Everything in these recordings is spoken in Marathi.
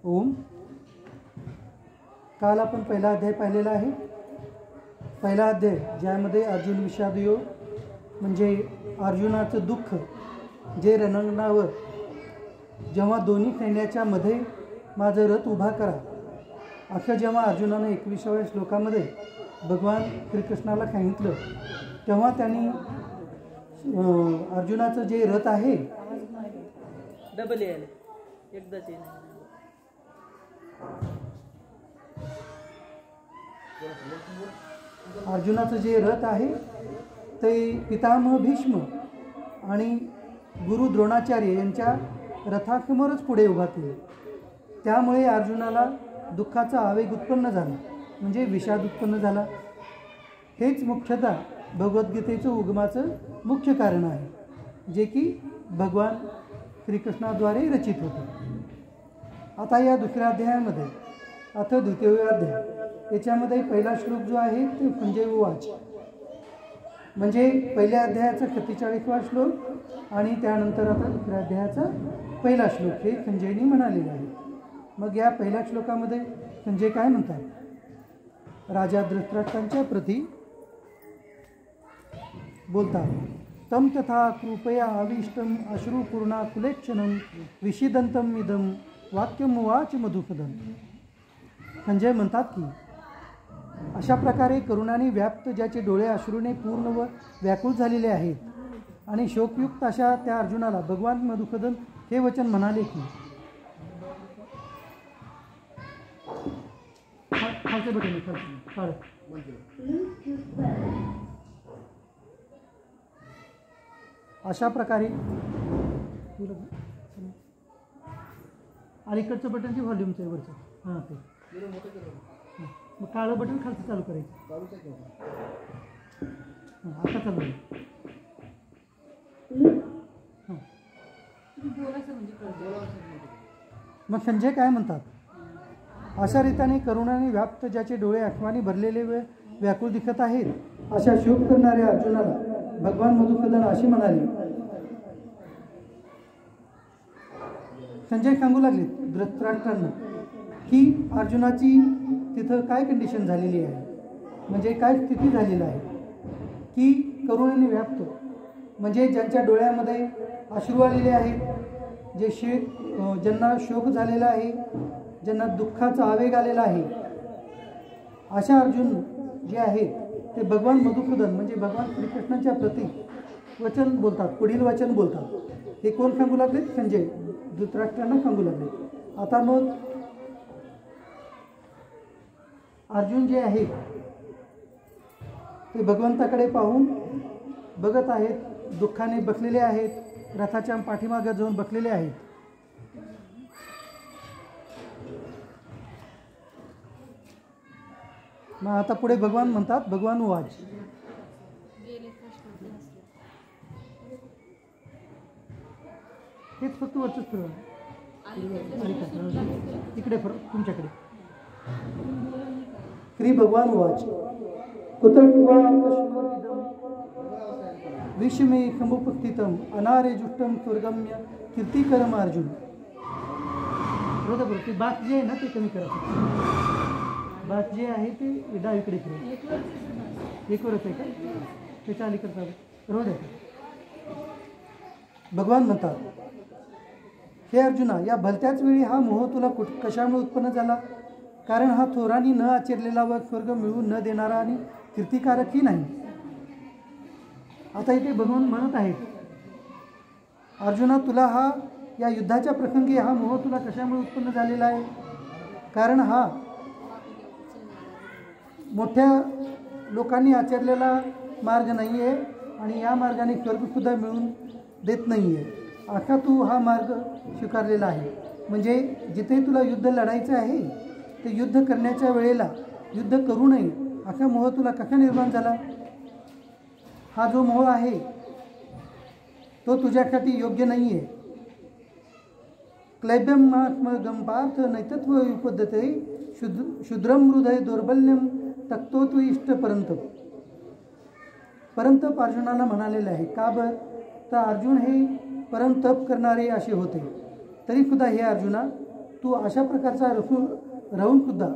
ओम. काल आपण पहिला अध्याय पाहिलेला आहे. पहिला अध्याय ज्यामध्ये अर्जुन विषादयोग म्हणजे अर्जुनाचं दुःख जे रणांगणावर जेव्हा दोन्ही सैन्याच्या मध्ये माझं रथ उभा करा असं जेव्हा अर्जुनानं 21व्या श्लोकामध्ये भगवान श्रीकृष्णाला सांगितलं तेव्हा त्यांनी अर्जुनाचं जे रथ आहे डबल यायला एकदाच येणार. अर्जुनाचं जे रथ आहे ते पितामह भीष्म आणि गुरु द्रोणाचार्य यांच्या रथासमोरच पुढे उभा केले. त्यामुळे अर्जुनाला दुःखाचा आवेग उत्पन्न झाला म्हणजे विषाद उत्पन्न झाला. हेच मुख्यतः भगवद्गीतेचं उगमाचं मुख्य कारण आहे जे की भगवान श्रीकृष्णाद्वारे रचित होतं. आता या दुसऱ्या अध्यायामध्ये आता द्वितीय अध्याय याच्यामध्ये पहिला श्लोक जो आहे ते संजय उवाच म्हणजे पहिल्या अध्यायाचा 47वा श्लोक आणि त्यानंतर आता दुसऱ्या अध्यायाचा पहिला श्लोक हे संजयनी म्हणालेलं आहे. मग या पहिल्या श्लोकामध्ये संजय काय म्हणतात? राजा धृतराष्ट्रांच्या प्रती बोलतात. तम तथा कृपया आविष्टम अश्रुपूर्णा कुलेक्षणम विषिदंतम इदम वाक्यमुवाच मधुसूदन. संजय म्हणतात की अशा प्रकारे करुणाने व्याप्त ज्याचे डोळे अश्रूने पूर्ण व व्याकुळ झालेले आहेत आणि शोकयुक्त अशा त्या अर्जुनाला भगवान मधुसूदन हे वचन म्हणाले की अशा प्रकारे अलीकडचं बटन जे व्हॉल्यूमचं आहे वरचं हां ते मग काळं बटन खालचं चालू करायचं. हां आता चालू आहे. हां मग संजय काय म्हणतात? अशा रीतीने करुणाने व्याप्त ज्याचे डोळे अश्वाने भरलेले व व्याकुळ दिसत आहेत अशा शोक करणाऱ्या अर्जुनाला भगवान मधुसूदन असे म्हणाले. संजय सांगू लागले धृतराष्ट्रांना की अर्जुनाची तिथं काय कंडिशन झालेली आहे म्हणजे काय स्थिती झालेली आहे की करुणेने व्याप्त म्हणजे ज्यांच्या डोळ्यामध्ये अश्रू आलेले आहेत जे ज्यांना शोक झालेला आहे ज्यांना दुःखाचा आवेग आलेला आहे अशा अर्जुन जे आहेत ते भगवान मधुसूदन म्हणजे भगवान श्रीकृष्णाच्या प्रती वचन बोलतात. पुढील वचन बोलतात. हे कोण सांगू लागले? संजय धृतराष्ट्रांना सांगू लागले. आता मग अर्जुन जे आहे ते भगवंताकडे पाहून बघत आहेत, दुःखाने बसलेले आहेत, रथाच्या पाठीमागे जाऊन बसलेले आहेत. मग आता पुढे भगवान म्हणतात. भगवान वाच हेच फक्त वरचंच फिरवा इकडे तुमच्याकडे. श्री भगवान वाच कुतर्वा विषमे समुपस्थितम अनारे जुष्टम स्वर्गम्य कीर्तिकरम अर्जुन. बरोबर ते बात जे आहे ना ते कमी करायचं. बात जे आहे ते डावीकडे फिरवा. एकवरच आहे का त्याच्या अलीकडचा रोड आहे. भगवान म्हणतात हे अर्जुना या भलत्याच वेळी हा मोह तुला कशामुळे उत्पन्न झाला? कारण हा थोरानी न आचरलेला व स्वर्ग मिळवून न देणारा आणि कीर्तिकारकही नाही. आता इथे भगवान म्हणत आहेत अर्जुना तुला हा या युद्धाच्या प्रसंगी हा मोह तुला कशामुळे उत्पन्न झालेला आहे? कारण हा मोठ्या लोकांनी आचरलेला मार्ग नाही आहे आणि या मार्गाने स्वर्गसुद्धा मिळवून देत नाही आहे. असा तू हा मार्ग स्वीकारलेला आहे. म्हणजे जिथे तुला युद्ध लढायचं आहे ते युद्ध करण्याच्या वेळेला युद्ध करू नये असा मोह तुला कसा निर्माण झाला? हा जो मोह आहे तो तुझ्यासाठी योग्य नाही आहे. क्लैब्यमात्मगम पार्थ नैतत्व उपद्धते शुद्रम हृदय दौर्बल्यम तक्तो तू इष्ट परंतप अर्जुनाला म्हणालेले आहे. का बर? तर अर्जुन हे परंतप करणारे असे होते. तरी सुद्धा हे अर्जुना तू अशा प्रकारचा राहून सुद्धा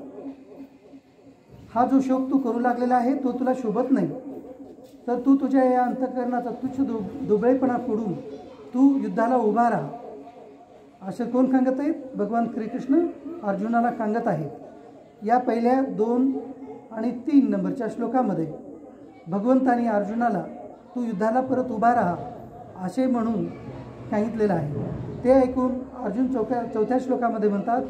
हा जो शोक तू करू लागलेला आहे तो तुला शोभत नाही, तर तू तुझ्या या अंतःकरणाचा तुच्छ दुबळेपणा सोडून तू युद्धाला उभा राहा. असं कोण सांगत आहेत? भगवान श्रीकृष्ण अर्जुनाला सांगत आहेत. या पहिल्या 2 आणि 3 नंबरच्या श्लोकामध्ये भगवंतानी अर्जुनाला तू युद्धाला परत उभा राहा असे म्हणून सांगितलेलं आहे. ते ऐकून अर्जुन चौथ्या श्लोकामध्ये म्हणतात,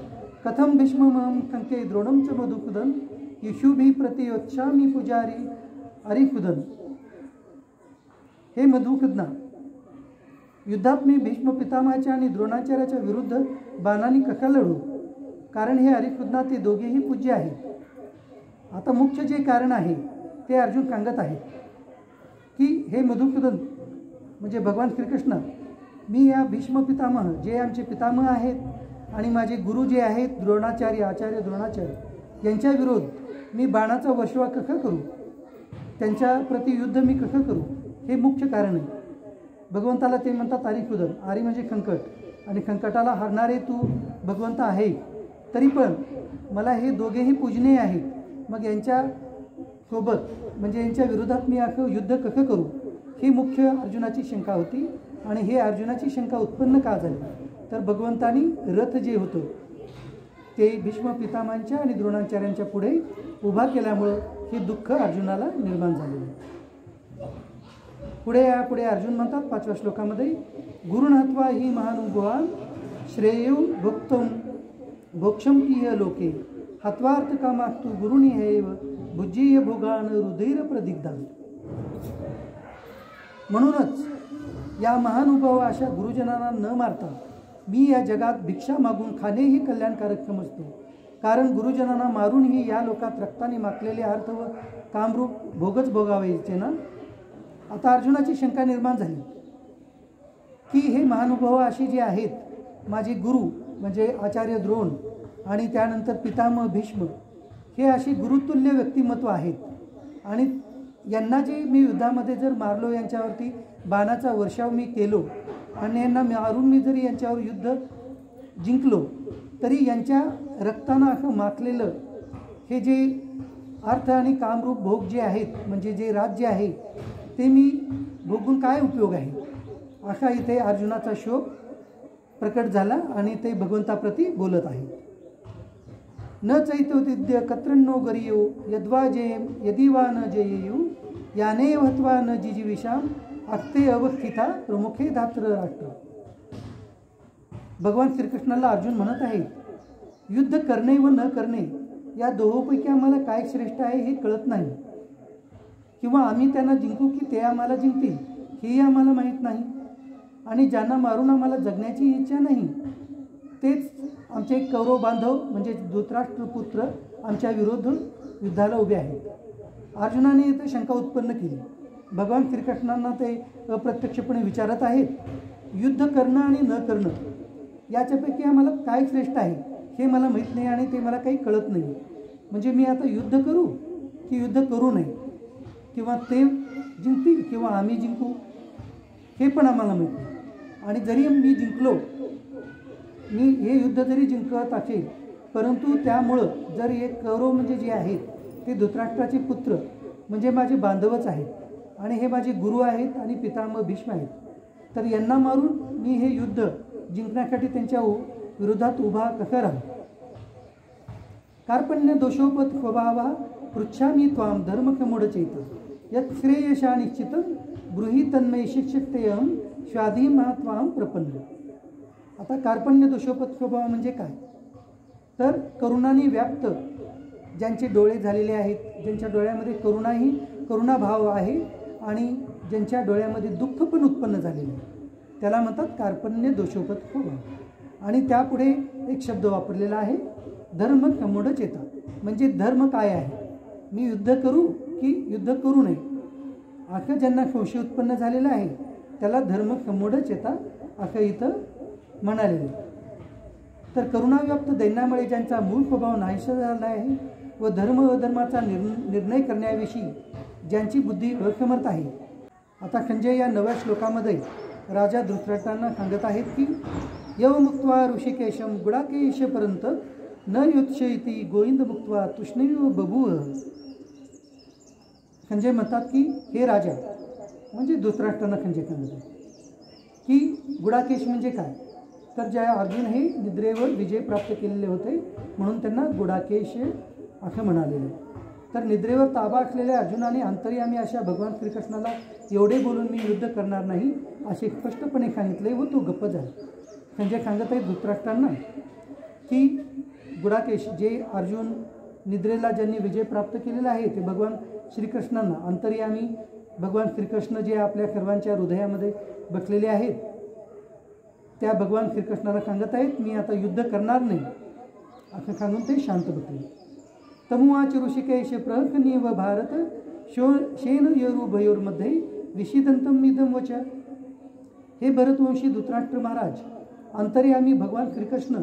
कथम भीष्ममहं शंके द्रोणं च मधुसूदन यशुभी प्रतियोत्सामी पुजारी अरिकुदन. हे मधुसूदना, युद्धात मी भीष्म पितामहाच्या आणि द्रोणाचार्याच्या विरुद्ध बाणांनी कसा लढू? कारण हे अरिकुदना ते दोघेही पूज्य आहेत. आता मुख्य जे कारण आहे ते अर्जुन सांगत आहेत की हे मधुसूदन म्हणजे भगवान श्रीकृष्ण, मी या भीष्म पितामह जे आमचे पितामह आहेत आणि माझे गुरु जे आहेत द्रोणाचार्य आचार्य द्रोणाचार्य यांच्या विरोध मी बाणाचा वर्षाव कसा करू, त्यांच्या प्रति युद्ध मी कसं करू, हे मुख्य कारण आहे. भगवंताला ते म्हणतात अरिकुदन. आरी म्हणजे संकट आणि संकटाला हारणारे तू भगवंत आहे. तरी पण मला हे दोघेही पूजनीय आहेत, मग यांच्या सोबत म्हणजे यांच्या विरोधात मी असं युद्ध कसं करू, ही मुख्य अर्जुनाची शंका होती. आणि हे अर्जुनाची शंका उत्पन्न का झाली? तर भगवंतानी रथ जे होतं ते भीष्म पितामहांच्या आणि द्रोणाचार्यांच्या पुढे उभा केल्यामुळं हे दुःख अर्जुनाला निर्माण झालेलं. पुढे अर्जुन म्हणतात 5व्या श्लोकामध्ये, गुरुणात्वा ही महानुभावान श्रेय भोक्तम भोक्षम किह लोके हत्वार्थ कामास्तु गुरुनी हैव भुज्जीय भोगान हृदय प्रदिग्धान. म्हणूनच या महानुभाव अशा गुरुजनांना न मारता मी या जगात भिक्षा मागून खाणेही कल्याणकारक समजतो. कारण गुरुजनांना मारूनही या लोकात रक्ताने माखलेले अर्थ व कामरूप भोगच भोगावायचे ना. आता अर्जुनाची शंका निर्माण झाली की हे महानुभाव असे जे आहेत माझे गुरु म्हणजे आचार्य द्रोण आणि त्यानंतर पितामह भीष्म, हे असे गुरुतुल्य व्यक्तिमत्व आहेत आणि यांना जे मी युद्धामध्ये जर मारलो, यांच्यावरती बाणाचा वर्षाव मी केलो आणि यांना मारून मी जरी यांच्यावर युद्ध जिंकलो, तरी यांच्या रक्तानं असं माखलेलं हे जे अर्थ आणि कामरूप भोग जे आहेत म्हणजे जे राज्य आहे ते मी भोगून काय उपयोग आहे, असा इथे अर्जुनाचा शोक प्रकट झाला आणि ते भगवंताप्रती बोलत आहे. न चैतोदिद्य कत्रन्नो गरियो यद्वा जयेम यदि वा न जयेयु याने हत्वा न जिजीविषाम अक्ते अवस्थिता प्रमुखे धात्र राष्ट्र. भगवान श्रीकृष्णाला अर्जुन म्हणत आहे, युद्ध करणे व न करणे या दोहोपैकी आम्हाला काय श्रेष्ठ आहे हे कळत नाही, किंवा आम्ही त्यांना जिंकू की ते आम्हाला जिंकतील हेही आम्हाला माहीत नाही. आणि ज्यांना मारून आम्हाला जगण्याची इच्छा नाही तेच आमचे कौरव बांधव म्हणजे धृतराष्ट्र पुत्र आमच्या विरोध युद्धाला उभे आहेत. अर्जुनाने इथे शंका उत्पन्न केली. भगवान श्रीकृष्णांना ते अप्रत्यक्षपणे विचारत आहेत, युद्ध करणं आणि न करणं याच्यापैकी आम्हाला काय श्रेष्ठ आहे हे मला माहीत नाही आणि ते मला काही कळत नाही. म्हणजे मी आता युद्ध करू की युद्ध करू नये, किंवा ते जिंकतील किंवा आम्ही जिंकू हे पण आम्हाला माहीत नाही. आणि जरी मी जिंकलो, मी हे युद्ध जरी जिंकत असेल, परंतु त्यामुळं जर एक कौरव म्हणजे जे आहेत ते धृतराष्ट्राचे पुत्र म्हणजे माझे बांधवच आहेत आणि हे माझे गुरु आहेत आणि पितामह भीष्म आहेत, तर यांना मारून मी हे युद्ध जिंकण्यासाठी त्यांच्या विरोधात उभा कसा राहू. कार्पण्य दोषोपत स्वभावा पृच्छामी त्वाम धर्मकमुडचैत यत् श्रेयशा निश्चितं गृही तन्मय शिक्षकतेयं स्वाधी महात्वाम प्रपन्न. आता कार्पण्य दोषोपत स्वभाव म्हणजे काय? तर करुणाने व्याप्त ज्यांचे डोळे झालेले आहेत, ज्यांच्या डोळ्यामध्ये करुणाभाव आहे आणि ज्यांच्या डोळ्यामध्ये दुःख पण उत्पन्न झालेले आहे, त्याला म्हणतात कार्पण्य दोषोपत स्वभाव. आणि त्यापुढे एक शब्द वापरलेला आहे धर्म कमोड चेता. म्हणजे धर्म काय आहे, मी युद्ध करू की युद्ध करू नये, असं ज्यांना संशय उत्पन्न झालेला आहे त्याला धर्म कमोड चेता असं इथं म्हणालेलं. तर करुणाव्याप्त दैन्यामुळे ज्यांचा मूळ स्वभाव नाहीसा झाला आहे व धर्म अधर्माचा निर्णय करण्याविषयी ज्यांची बुद्धी असमर्थ आहे. आता संजय या 9व्या श्लोकामध्ये राजा धृतराष्ट्रांना सांगत आहेत की यव मुक्त्वा ऋषिकेशम गुडाकेशपर्यंत न युत्सयती गोविंद मुक्त्वा तुष्णीव बभूव. खंजे म्हणतात की हे राजा, म्हणजे धृतराष्ट्रांना खंजे सांगत की गुडाकेश म्हणजे काय, तर ज्या अर्जुन हे निद्रेवर विजय प्राप्त केलेले होते म्हणून त्यांना गुडाकेश असं म्हणालेले. तर निद्रेवर ताबा असलेल्या अर्जुनाने अंतर्यामी अशा भगवान श्रीकृष्णाला एवढे बोलून मी युद्ध करणार नाही असे स्पष्टपणे सांगितले व तो गप्प झाला. म्हणजे सांगत आहे धृतराष्ट्रांना की गुडाकेश जे अर्जुन निद्रेला ज्यांनी विजय प्राप्त केलेला आहे ते भगवान श्रीकृष्णांना अंतर्यामी भगवान श्रीकृष्ण जे आपल्या सर्वांच्या हृदयामध्ये बसलेले आहेत त्या भगवान श्रीकृष्णाला सांगत आहेत मी आता युद्ध करणार नाही असं सांगून ते शांत बसले. तमुवाच ऋषिकेश प्रहकनीय व भारत शेन यरुभयोर्मध्ये विषिदंतम इदम वच. हे भरतवंशी धृतराष्ट्र महाराज, अंतर्यामी भगवान श्रीकृष्ण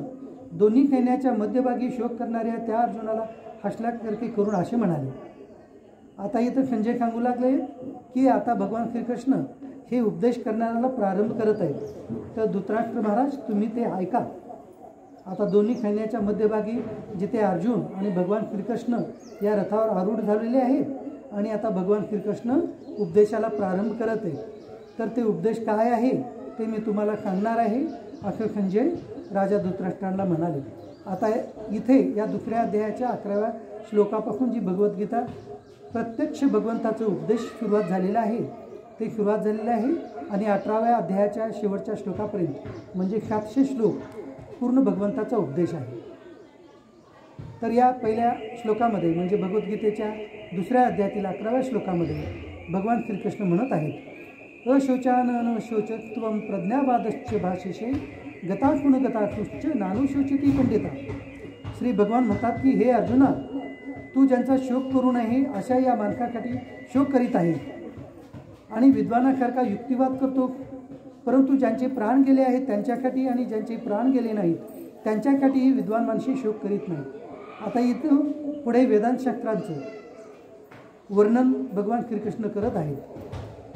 दोन्ही सैन्याच्या मध्यभागी शोक करणाऱ्या त्या अर्जुनाला हसल्यासारखे करून असे म्हणाले. आता इथं संजय सांगू लागले की आता भगवान श्रीकृष्ण हे उपदेश करण्याला प्रारंभ करत आहेत. तर धृतराष्ट्र महाराज तुम्ही ते ऐका. आता दोन्ही सैन्याच्या मध्यभागी जिथे अर्जुन आणि भगवान श्रीकृष्ण या रथावर आरूढ झालेले आहेत आणि आता भगवान श्रीकृष्ण उपदेशाला प्रारंभ करत आहे. तर ते उपदेश काय आहे ते मी तुम्हाला सांगणार आहे असं संजय राजा धृतराष्ट्रांना म्हणाले. आता इथे या दुसऱ्या अध्यायाच्या 11व्या श्लोकापासून जी भगवद्गीता प्रत्यक्ष भगवंताचा उपदेश सुरुवात झालेला आहे ते सुरुवात झालेलं आहे आणि 18व्या अध्यायाच्या शेवटच्या श्लोकापर्यंत म्हणजे 700 श्लोक पूर्ण भगवंताचा उपदेश आहे. तर या पहिल्या श्लोकामध्ये म्हणजे भगवद्गीतेच्या दुसऱ्या अध्यायातील 11व्या श्लोकामध्ये भगवान श्रीकृष्ण म्हणत आहेत अशोचान अनशोचत्वं प्रज्ञावादश्च भाषेशे गताकुण गताकुश्च नानुशोचिती पंडिता. श्री भगवान म्हणतात की हे अर्जुना, तू ज्यांचा शोक करू नये अशा या माणसासाठी शोक करीत आहे आणि विद्वानासारखा युक्तिवाद करतो, परंतु ज्यांचे प्राण गेले आहेत त्यांच्यासाठी आणि ज्यांचे प्राण गेले नाहीत त्यांच्यासाठीही विद्वान माणसे शोक करीत नाही. आता इथं पुढे वेदांतशास्त्रांचं वर्णन भगवान श्रीकृष्ण करत आहेत.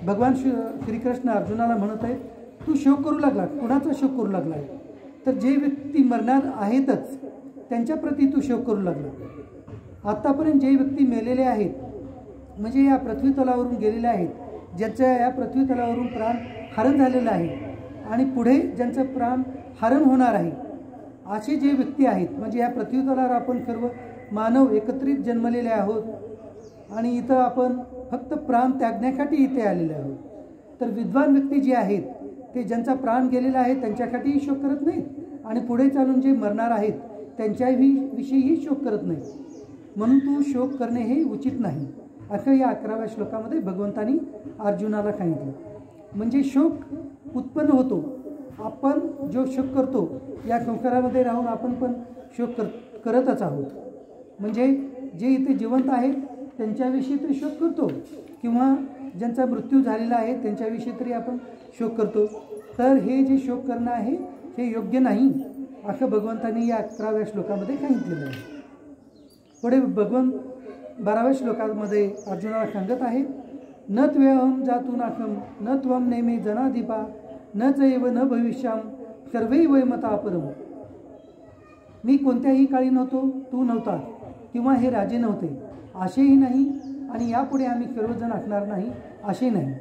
भगवान श्रीकृष्ण अर्जुनाला म्हणत आहेत तू शोक करू लागला. कुणाचा शोक करू लागला आहे? तर जे व्यक्ती मरणार आहेतच त्यांच्याप्रती तू शोक करू लागला. आत्तापर्यंत जे व्यक्ती मेलेले आहेत म्हणजे या पृथ्वीतलावरून गेलेले आहेत, ज्याच्या या पृथ्वीतलावरून प्राण हरण झालेलं आहे आणि पुढे ज्यांचं प्राण हरण होणार आहे असे जे व्यक्ती आहेत म्हणजे या पृथ्वीतलावर आपण सर्व मानव एकत्रित जन्मलेले आहोत आणि इथं आपण फक्त प्राण त्यागण्यासाठी इथे आलेले आहोत. तर विद्वान व्यक्ती जे आहेत ते ज्यांचा प्राण गेलेला आहे त्यांच्यासाठीही शोक करत नाहीत आणि पुढे चालून जे मरणार आहेत त्यांच्याविषयीही शोक करत नाहीत. म्हणून तू शोक करणे हे उचित नाही असं या 11व्या श्लोकामध्ये भगवंतांनी अर्जुनाला सांगितलं. म्हणजे शोक उत्पन्न होतो. आपण जो शोक करतो या संसारामध्ये राहून आपण पण शोक करतच आहोत. म्हणजे जे इथे जिवंत आहेत त्यांच्याविषयी तरी शोक करतो किंवा ज्यांचा मृत्यू झालेला आहे त्यांच्याविषयी तरी आपण शोक करतो. तर हे जे शोक करणं आहे हे योग्य नाही असं भगवंतांनी या 11व्या श्लोकामध्ये सांगितलेलं आहे. पुढे भगवान 12व्या श्लोकामध्ये अर्जुनाला सांगत आहे न त्वेहम जातू नाखम न त्वम नेमे जनाधिपा न चैव न भविष्याम सर्वै वयमता परम. मी कोणत्याही काळी नव्हतो, तू नव्हता किंवा हे राजे नव्हते असेही नाही आणि यापुढे आम्ही सर्वजण असणार नाही असे नाही.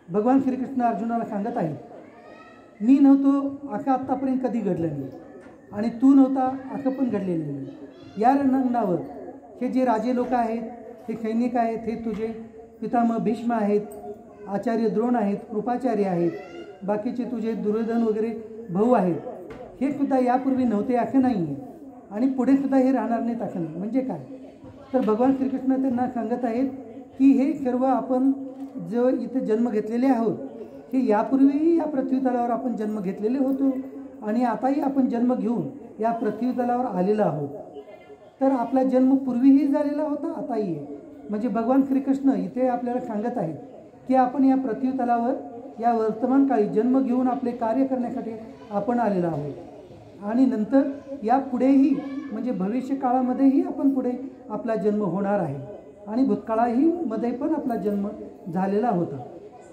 भगवान श्रीकृष्ण अर्जुनाला सांगत आहेत मी नव्हतो असं आत्तापर्यंत कधी घडलं नाही आणि तू नव्हता असं पण घडलेलं नाही. या रणांगणावर हे जे राजे लोक आहेत, हे सैनिक आहेत, हे तुझे पितामह भीष्म आहेत, आचार्य द्रोण आहेत, कृपाचार्य आहेत, बाकीचे तुझे दुर्योधन वगैरे भाऊ आहेत, हे सुद्धा यापूर्वी नव्हते असं नाही आहे आणि पुढे सुद्धा हे राहणार नाहीत असं नाही. म्हणजे काय तर भगवान श्रीकृष्ण त्यांना सांगत आहेत की हे सर्व आपण जो इथे जन्म घेतलेले आहोत हे यापूर्वीही या पृथ्वीतलावर आपण जन्म घेतलेले होतो आणि आताही आपण जन्म घेऊन या पृथ्वीतलावर आलेलो आहोत. तर आपला जन्म पूर्वीही झालेला होता आताही आहे. म्हणजे भगवान श्रीकृष्ण इथे आपल्याला सांगत आहेत की आपण या पृथ्वीतलावर या वर्तमान काळी जन्म घेऊन आपले कार्य करण्यासाठी आपण आलेलो आहोत आणि नंतर या पुढेही म्हणजे भविष्य काळामध्येही आपण पुढे आपला जन्म होणार आहे आणि भूतकाळाही मध्ये पण आपला जन्म झालेला होता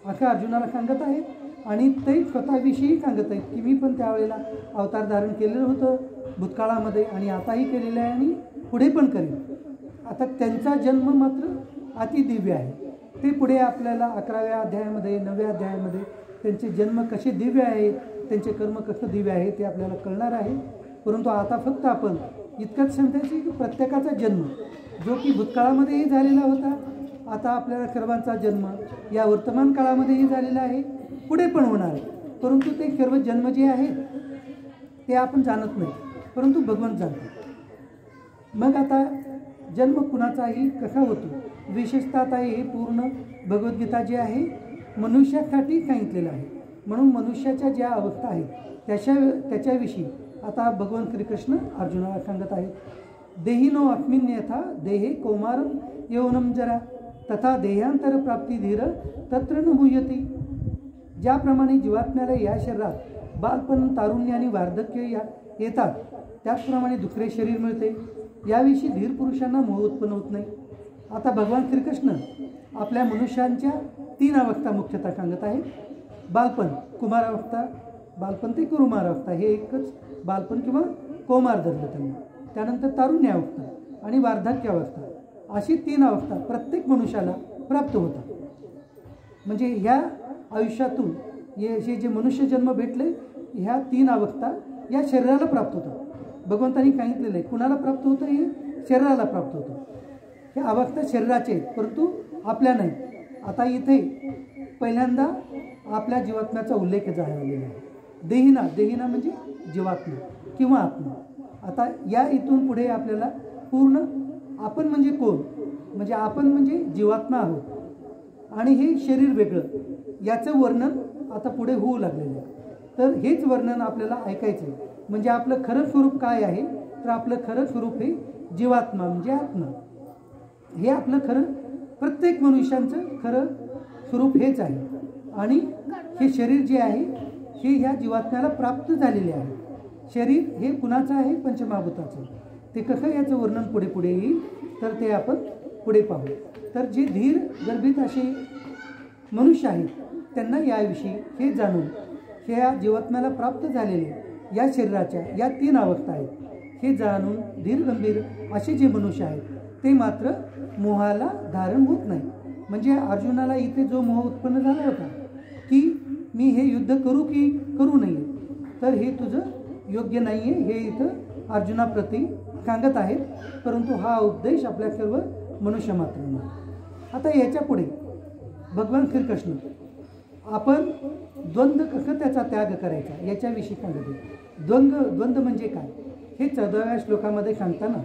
असं अर्जुनाला सांगत आहेत. आणि ते स्वतःविषयी सांगत आहेत की मी पण त्यावेळेला अवतार धारण केलेलं होतं भूतकाळामध्ये आणि आताही केलेलं आहे आणि पुढे पण करेन. आता त्यांचा जन्म मात्र अतिदिव्य आहे. ते पुढे आपल्याला 11व्या अध्यायामध्ये 9व्या अध्यायामध्ये त्यांचे जन्म कसे दिव्य आहेत, त्यांचे कर्म कसं दिव्य आहे ते आपल्याला कळणार आहे. परंतु आता फक्त आपण इतकंच सांगायचं की प्रत्येकाचा जन्म जो की भूतकाळामध्येही झालेला होता, आता आपल्याला सर्वांचा जन्म या वर्तमान काळामध्येही झालेला आहे, पुढे पण होणार आहे. परंतु ते सर्व जन्म जे आहेत ते आपण जाणत नाही, परंतु भगवंत जाणतात. मग आता जन्म कुणाचाही कसा होतो, विशेषतः आता हे पूर्ण भगवद्गीता जे आहे मनुष्यासाठी सांगितलेलं आहे. म्हणून मनुष्याच्या ज्या अवस्था आहेत त्याच्याविषयी आता भगवान श्रीकृष्ण अर्जुनाला सांगत आहेत. देहिनो अस्मिन् यथा देहे कौमारम यौवनम जरा तथा देहांतर प्राप्ती धीर तत्र न भूयती. ज्याप्रमाणे जीवात्म्याला या शरीरात बालपण, तारुण्य आणि वार्धक्य येतात, त्याचप्रमाणे दुसरे शरीर मिळते. याविषयी धीर पुरुषांना मोह उत्पन्न होत नाही. आता भगवान श्रीकृष्ण आपल्या मनुष्यांच्या 3 अवस्था मुख्यतः सांगत आहेत. बालपण, कुमारावस्था, बालपण ते कुमारावस्था हे एकच बालपण किंवा कौमार धरलं त्यांना. त्यानंतर तारुण्यावस्था आणि वार्धक्यावस्था अशी 3 अवस्था प्रत्येक मनुष्याला प्राप्त होतात. म्हणजे ह्या आयुष्यातून हे जे मनुष्य जन्म भेटले ह्या 3 अवस्था या शरीराला प्राप्त होतात. भगवंतांनी सांगितलेलं आहे कुणाला प्राप्त होतं, हे शरीराला प्राप्त होतं. ह्या अवस्था शरीराचे आहेत परंतु आपल्या नाही. आता इथे पहिल्यांदा आपल्या जीवात्म्याचा उल्लेख झालेला आहे. देहिना म्हणजे जीवात्मा किंवा आत्मा. आता या इथून पुढे आपल्याला पूर्ण आपण म्हणजे कोण, म्हणजे आपण म्हणजे जीवात्मा आहोत आणि हे शरीर वेगळं, याचं वर्णन आता पुढे होऊ लागलेलं आहे. तर हेच वर्णन आपल्याला ऐकायचं आहे. म्हणजे आपलं खरं स्वरूप काय आहे, तर आपलं खरं स्वरूप हे जीवात्मा म्हणजे आत्मा. हे आपलं खरं प्रत्येक मनुष्यांचं खरं स्वरूप हेच आहे. आणि हे शरीर जे आहे हे ह्या जीवात्म्याला प्राप्त झालेले आहे. शरीर हे कुणाचं आहे, पंचमहाभूताचं. ते कसं याचं वर्णन पुढे पुढे येईल तर ते आपण पुढे पाहू. तर जे धीर गर्भित असे मनुष्य आहेत त्यांना याविषयी हे जाणून ह्या जीवात्म्याला प्राप्त झालेले या शरीराच्या या 3 अवस्था आहेत हे जाणून धीर गंभीर असे जे मनुष्य आहेत ते मात्र मोहाला धारण होत नाही. म्हणजे अर्जुनाला इथे जो मोह उत्पन्न झाला होता की मी हे युद्ध करू की करू नये, तर हे तुझं योग्य नाही आहे हे इथं अर्जुनाप्रती सांगत आहेत. परंतु हा उपदेश आपल्या सर्व मनुष्य मात्रांना. आता याच्या पुढे भगवान श्रीकृष्ण आपण द्वंद्व कसं त्याचा त्याग करायचा याच्याविषयी सांगत आहे. द्वंद्व म्हणजे काय हे 14व्या श्लोकामध्ये सांगताना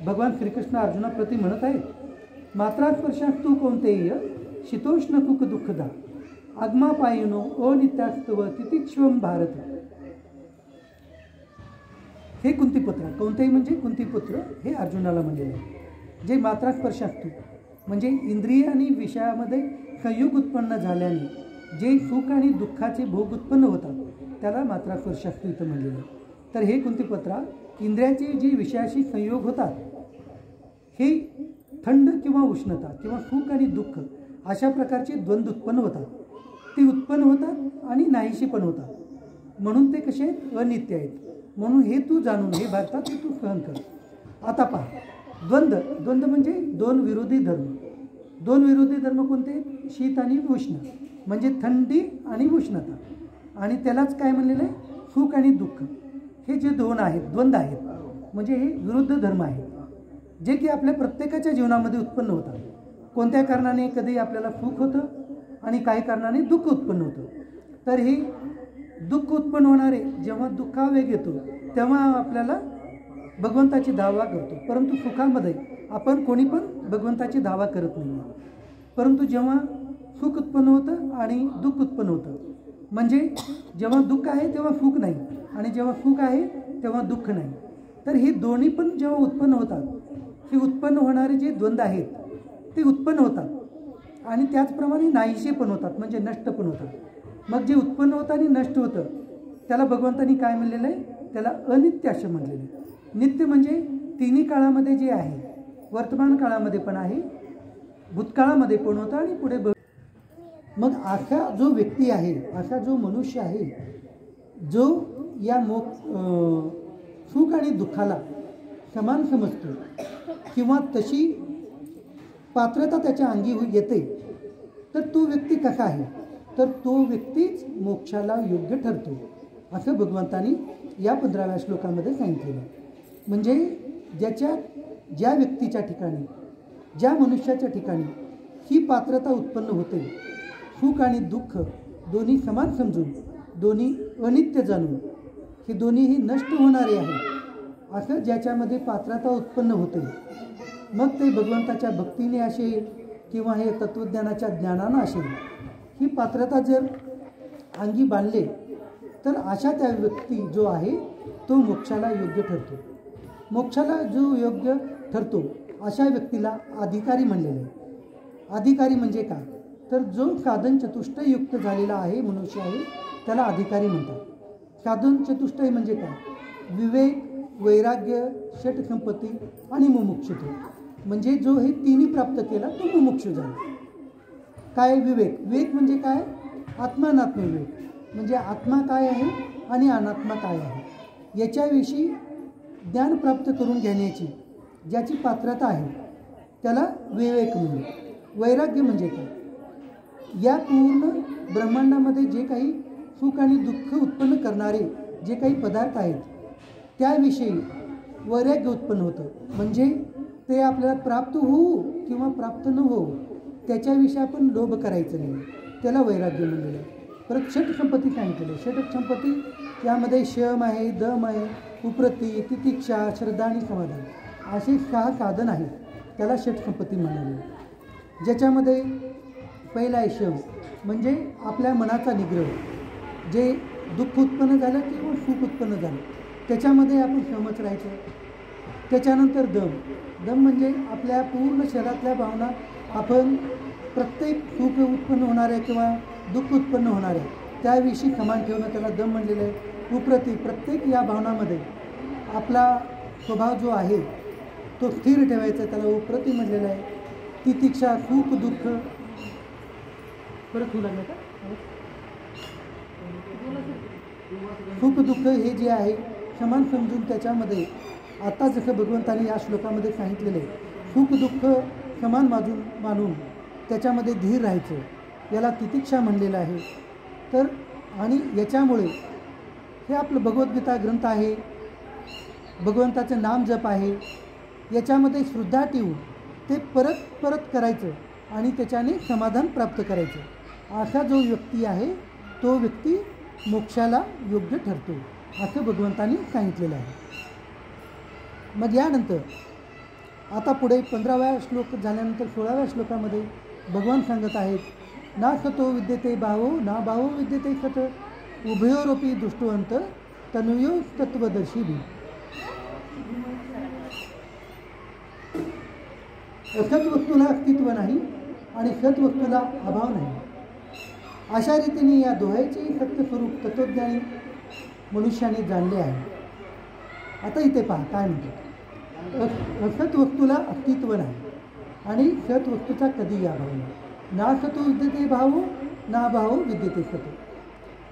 भगवान श्रीकृष्ण अर्जुनाप्रती म्हणत आहेत. मात्रा स्पर्शात तू कोणतेय शीतोष्ण कुक दुःखदा आगमापायनो अनित्यास्तव तितिक्षवम भारत. हे कुंतीपुत्र, कोणतेही म्हणजे कुंतीपुत्र हे अर्जुनाला म्हणलेले आहे. जे मात्रा स्पर्शात म्हणजे इंद्रिय आणि विषयामध्ये संयोग उत्पन्न झाल्याने जे सुख आणि दुःखाचे भोग उत्पन्न होतात त्याला मात्रा स्पर्शात इथं म्हणलेलं आहे. तर हे कुंतीपुत्रा, इंद्रियाचे जे विषयाशी संयोग होतात हे थंड किंवा उष्णता किंवा सुख आणि दुःख अशा प्रकारचे द्वंद्व उत्पन्न होतात. ते उत्पन्न होतात आणि नाहीशी पण होतात. म्हणून ते कसे आहेत, अनित्य आहेत. म्हणून हे तू जाणून हे भारतात तू सहन कर. आता पहा द्वंद्व म्हणजे 2 विरोधी धर्म. 2 विरोधी धर्म कोणते, शीत आणि उष्ण म्हणजे थंडी आणि उष्णता. आणि त्यालाच काय म्हणलेलं आहे, सुख आणि दुःख. हे जे 2 आहेत द्वंद्व आहेत म्हणजे हे विरुद्ध धर्म आहेत जे की आपल्या प्रत्येकाच्या जीवनामध्ये उत्पन्न होतात. कोणत्या कारणाने कधी आपल्याला सुख होतं आणि काही कारणाने दुःख उत्पन्न होतं. तर हे दुःख उत्पन्न होणारे जेव्हा दुःखावेग येतो तेव्हा आपल्याला भगवंताची धावा करतो. परंतु सुखामध्ये आपण कोणी पण भगवंताची धावा करत नाही. परंतु जेव्हा सुख उत्पन्न होतं आणि दुःख उत्पन्न होतं म्हणजे जेव्हा दुःख आहे तेव्हा सुख नाही आणि जेव्हा सुख आहे तेव्हा दुःख नाही. तर हे दोन्ही पण जेव्हा उत्पन्न होतात हे उत्पन्न होणारे जे द्वंद्व आहेत ते उत्पन्न होतात आणि त्याचप्रमाणे नाहीसे पण होतात म्हणजे नष्ट पण होतात. मग जे उत्पन्न होतं आणि नष्ट होतं त्याला भगवंतांनी काय म्हणलेलं आहे, त्याला अनित्य असं म्हणलेलं आहे. नित्य म्हणजे 3 काळामध्ये जे आहे, वर्तमान काळामध्ये पण आहे, भूतकाळामध्ये पण होतं आणि पुढे मग असा जो व्यक्ती आहे, असा जो मनुष्य आहे, जो या सुख आणि दुःखाला समान समजतो किंवा तशी पात्रता त्याच्या अंगी येते, तर तो व्यक्ती कसा आहे, तर तो व्यक्तीच मोक्षाला योग्य ठरतो, असं भगवंतांनी या 15व्या श्लोकामध्ये सांगितलेलं आहे. म्हणजे ज्या व्यक्तीच्या ठिकाणी, ज्या मनुष्याच्या ठिकाणी ही पात्रता उत्पन्न होते, सुख आणि दुःख दोन्ही समान समजून, दोन्ही अनित्य जाणून, हे दोन्हीही नष्ट होणारे आहेत, असं ज्याच्यामध्ये पात्रता उत्पन्न होते, मग ते भगवंताच्या भक्तीने असेल किंवा हे तत्त्वज्ञानाच्या ज्ञानानं असेल, ही पात्रता जर अंगी बांधले तर अशा त्या व्यक्ती जो आहे तो मोक्षाला योग्य ठरतो. मोक्षाला जो योग्य ठरतो अशा व्यक्तीला अधिकारी म्हणलेले आहे. अधिकारी म्हणजे काय, तर जो साधन चतुष्टयुक्त झालेला आहे मनुष्य आहे त्याला अधिकारी म्हणतात. साधन चतुष्टय म्हणजे काय, विवेक, वैराग्य, षटसंपत्ती आणि मुमुक्षुत्व. म्हणजे जो हे तिन्ही प्राप्त केला तो मुमुक्षु झाला. काय विवेक, विवेक म्हणजे काय, आत्मा अनात्म विवेक, म्हणजे आत्मा काय आहे आणि अनात्मा काय आहे याच्याविषयी ज्ञान प्राप्त करून घेण्याची ज्याची पात्रता आहे त्याला विवेक म्हणतात. वैराग्य म्हणजे काय, या पूर्ण ब्रह्मांडामध्ये जे काही सुख आणि दुःख उत्पन्न करणारे जे काही पदार्थ आहेत त्याविषयी वैराग्य उत्पन्न होतं. म्हणजे ते आपल्याला प्राप्त होऊ किंवा प्राप्त न होऊ त्याच्याविषयी आपण लोभ करायचं नाही, त्याला वैराग्य म्हणलेलं आहे. परत षटसंपत्ती सांगितलेलं आहे. षटसंपत्ती यामध्ये शम आहे, दम आहे, उपरती, तितिक्षा, श्रद्धा आणि समाधान असे 6 साधन आहेत, त्याला षटसंपत्ती म्हणाले. ज्याच्यामध्ये पहिला आहे शम, म्हणजे आपल्या मनाचा निग्रह. जे दुःख उत्पन्न झालं किंवा सुख उत्पन्न झालं त्याच्यामध्ये आपण समच राहायचं. त्याच्यानंतर दम, दम म्हणजे आपल्या पूर्ण शरीरातल्या भावना आपण प्रत्येक सुख उत्पन्न होणाऱ्या किंवा दुःख उत्पन्न होणाऱ्या त्याविषयी समान ठेवणं, त्याला दम म्हणलेलं आहे. उपरती, प्रत्येक या भावनामध्ये आपला स्वभाव जो आहे तो स्थिर ठेवायचा, त्याला उपरती म्हणलेलं आहे. तितिक्षा, सुख दुःख, परत होऊ लागलं का, सुख दुःख हे जे आहे समान समजून त्याच्यामध्ये आता जसं भगवंतांनी या श्लोकामध्ये सांगितलेलं आहे, सुख दुःख समान मानून त्याच्यामध्ये धीर राहायचं, याला तितिक्षा म्हणलेलं आहे. तर आणि याच्यामुळे हे आपलं भगवद्गीता ग्रंथ आहे, भगवंताचं नाम जप आहे, याच्यामध्ये श्रद्धा ठेवून ते परत परत करायचं आणि त्याच्याने समाधान प्राप्त करायचं. असा जो व्यक्ती आहे तो व्यक्ती मोक्षाला योग्य ठरतो असं भगवंतांनी सांगितलेलं आहे. मग यानंतर आता पुढे 15व्या श्लोक झाल्यानंतर 16व्या श्लोकामध्ये भगवान सांगत आहेत, ना सतो विद्यते भावो ना भावो विद्यते सत उभयोरोपी दृष्टवंत तनुयो तत्वदर्शी भी. असत वस्तूला अस्तित्व नाही आणि सत वस्तूला अभाव नाही, अशा रीतीने या दोहाचे सत्यस्वरूप तत्वज्ञानी मनुष्याने जाणले आहे. आता इथे पहा काय म्हणतात, असत वस्तूला अस्तित्व नाही आणि सत वस्तूचा कधीही अभाव नाही. ना सतो विद्यते भावो ना भावो विद्यते सतो.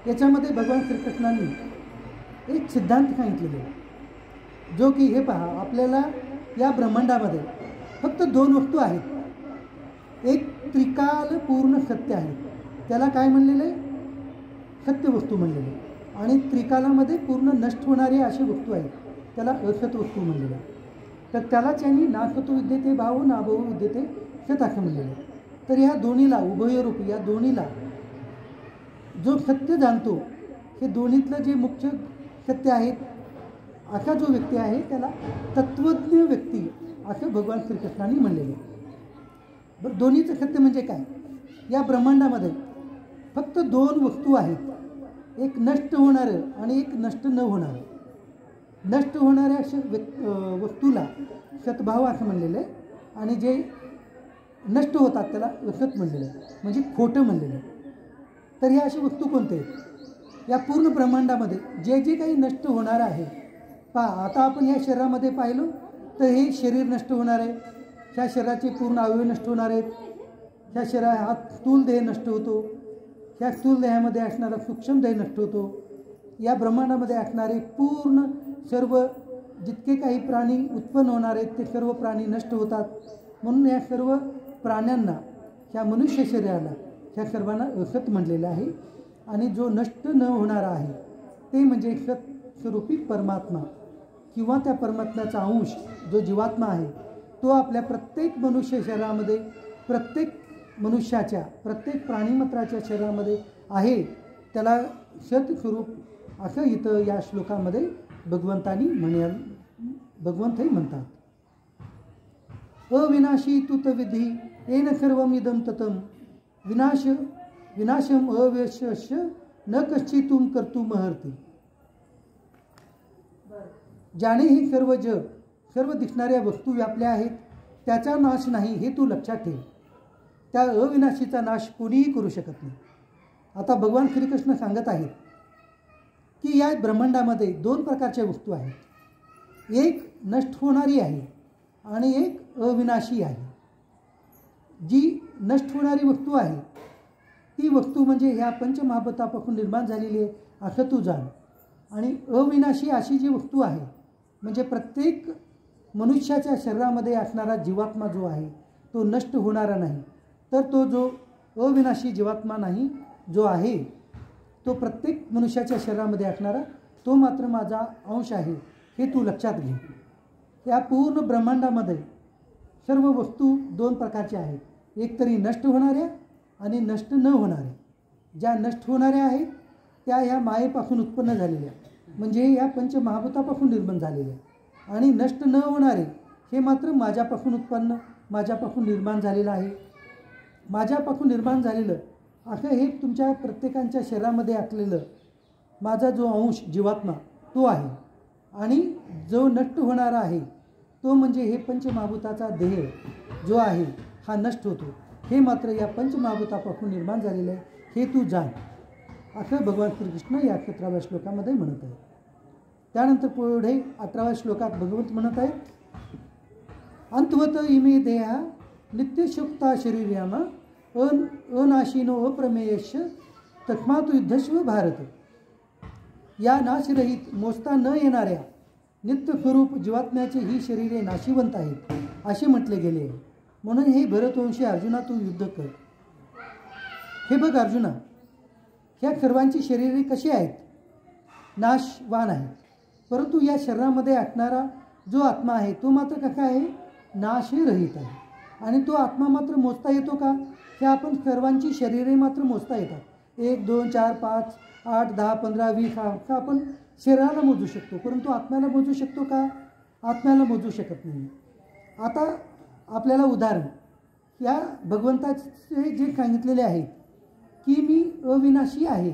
याच्यामध्ये भगवान श्रीकृष्णांनी एक सिद्धांत सांगितलेला आहे, जो की हे पहा, आपल्याला या ब्रह्मांडामध्ये फक्त 2 वस्तू आहेत. एक त्रिकाल पूर्ण सत्य आहे, त्याला काय म्हणलेलं आहे, सत्य वस्तू म्हणलेलं आहे. आणि त्रिकालामध्ये पूर्ण नष्ट होणारे असे वस्तू आहेत, त्याला असत वस्तू म्हणलेलं आहे. तर त्यालाच यांनी ना सतो विद्यते भावो ना भावो विद्यते सत असं म्हणलेलं आहे. तर ह्या दोन्हीला, उभयरूपी या दोन्हीला जो सत्य जाणतो, हे दोन्हीतलं जे मुख्य सत्य आहेत असा जो व्यक्ती आहे त्याला तत्वज्ञ व्यक्ती असं भगवान श्रीकृष्णांनी म्हणलेलं आहे. बरं, दोन्हीचं सत्य म्हणजे काय, या ब्रह्मांडामध्ये फक्त 2 वस्तू आहेत, एक नष्ट होणारं आणि एक नष्ट न होणारं. नष्ट होणाऱ्या वस्तूला सद्भाव असं म्हणलेलं आहे आणि जे नष्ट होतात त्याला असत म्हणलेलं आहे, म्हणजे खोटं म्हणलेलं आहे. तर ह्या अशा वस्तू कोणत्या आहेत या पूर्ण ब्रह्मांडामध्ये, जे जे काही नष्ट होणार आहे. पहा, आता आपण या शरीरामध्ये पाहिलं तर हे शरीर नष्ट होणार आहे, ह्या शरीराचे पूर्ण अवयव नष्ट होणार आहेत, ह्या शरीरात हा स्थूल देह नष्ट होतो, ह्या स्थूल देहामध्ये असणारा सूक्ष्म देह नष्ट होतो, या ब्रह्मांडामध्ये असणारे पूर्ण सर्व जितके काही प्राणी उत्पन्न होणार आहेत ते सर्व प्राणी नष्ट होतात. म्हणून या सर्व प्राण्यांना, ह्या मनुष्य शरीराला, ह्या सर्वांना असत म्हणलेलं आहे. आणि जो नष्ट न होणारा आहे ते म्हणजे सत्स्वरूपी परमात्मा किंवा त्या परमात्म्याचा अंश जो जीवात्मा आहे तो आपल्या प्रत्येक मनुष्य शरीरामध्ये, प्रत्येक मनुष्याच्या, प्रत्येक प्राणीमात्राच्या शरीरामध्ये आहे. त्याला सत्स्वरूप असं इथं या श्लोकामध्ये भगवंतांनी भगवंतही म्हणतात. अविनाशी तुत विधी येन सर्वमिदं ततं विनाशम अवश्य न कश्चितुम कर्तुमर्हति. ज्याने हे सर्व जग, सर्व दिसणाऱ्या वस्तू व्यापल्या आहेत त्याचा नाश नाही हे तू लक्षात ठेव. त्या अविनाशीचा नाश कोणीही करू शकत नाही. आता भगवान श्रीकृष्ण सांगत आहेत की या ब्रह्मांडामध्ये दोन प्रकारच्या वस्तू आहेत. एक नष्ट होणारी आहे आणि एक अविनाशी आहे. जी नष्ट होणारी वस्तू आहे ती वस्तू म्हणजे ह्या पंचमहाभूतापासून निर्माण झालेली आहे असं तू जाण. आणि अविनाशी अशी जी वस्तू आहे म्हणजे प्रत्येक मनुष्याच्या शरीरामध्ये असणारा जीवात्मा जो आहे तो नष्ट होणारा नाही. तर तो जो अविनाशी जीवात्मा नाही जो आहे तो प्रत्येक मनुष्याच्या शरीरामध्ये असणारा तो मात्र माझा अंश आहे हे तू लक्षात घे. या पूर्ण ब्रह्मांडामध्ये सर्व वस्तू दोन प्रकारच्या आहेत. एक तरी नष्ट होणाऱ्या आणि नष्ट न होणाऱ्या. ज्या नष्ट होणाऱ्या आहेत त्या ह्या मायेपासून उत्पन्न झालेल्या म्हणजे या पंचमहाभूतापासून निर्माण झालेल्या. आणि नष्ट न होणारे हे मात्र माझ्यापासून उत्पन्न, माझ्यापासून निर्माण झालेलं आहे. माझ्यापासून निर्माण झालेलं असं हे तुमच्या प्रत्येकांच्या शरीरामध्ये असलेलं माझा जो अंश जीवात्मा तो आहे. आणि जो नष्ट होणारा आहे तो म्हणजे हे पंचमहाभूताचा देह जो आहे हा नष्ट होतो. हे मात्र या पंचमहाभूतापासून निर्माण झालेलं आहे हे तू जाण असं भगवान श्रीकृष्ण या 17व्या श्लोकामध्ये म्हणत आहे. त्यानंतर पुढे 18व्या श्लोकात भगवंत म्हणत आहे, अंतवत इमे देहा नित्यशुक्ता शरीर्यामा अनाशिनो अप्रमेयश्च तस्मात् युद्धस्व भारत. या नाशरहित, मोजता न येणाऱ्या नित्यस्वरूप जीवात्म्याचे ही शरीरे नाशिवंत आहेत असे म्हटले गेले आहे. म्हणून हे भरतवंशी अर्जुना तू युद्ध कर. हे बघ अर्जुना, ह्या सर्वांची शरीरे कशी आहेत? नाशवान आहेत. परंतु या शरीरामध्ये असणारा जो आत्मा आहे तो मात्र कसा आहे? नाशरहित आहे. आणि तो आत्मा मात्र मोजता येतो का? हे आपण सर्वांची शरीरे मात्र मोजता येतात. 1 2 4 5 8 10 15 20 हा आपण शरीराला मोजू शकतो. परंतु आत्म्याला मोजू शकतो का? आत्म्याला मोजू शकत नाही. आता आपल्याला उदाहरण या भगवंताचे जे सांगितलेले आहे की मी अविनाशी आहे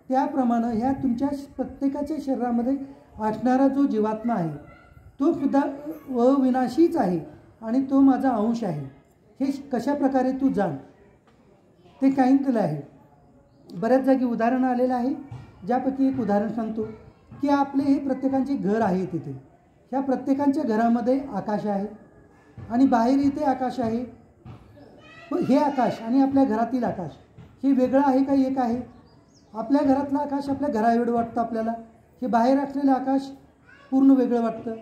त्याप्रमाणे ह्या तुमच्या प्रत्येकाच्या शरीरामध्ये असणारा जो जीवात्मा आहे तो सुद्धा अविनाशीच आहे आणि तो माझा अंश आहे. हे कशा प्रकारे तू जाण ते सांगितलेलं आहे. बऱ्याच जागी उदाहरणं आलेलं आहे. ज्यापैकी एक उदाहरण सांगतो की आपले हे प्रत्येकांचे घर आहे. तिथे ह्या प्रत्येकांच्या घरामध्ये आकाश आहे आणि बाहेर इथे आकाश आहे. हे आकाश आणि आपल्या घरातील आकाश हे वेगळं आहे का? एक आहे. आपल्या घरातलं आकाश आपल्या घराएवढं वाटतं आपल्याला. हे बाहेर असलेलं आकाश पूर्ण वेगळं वाटतं.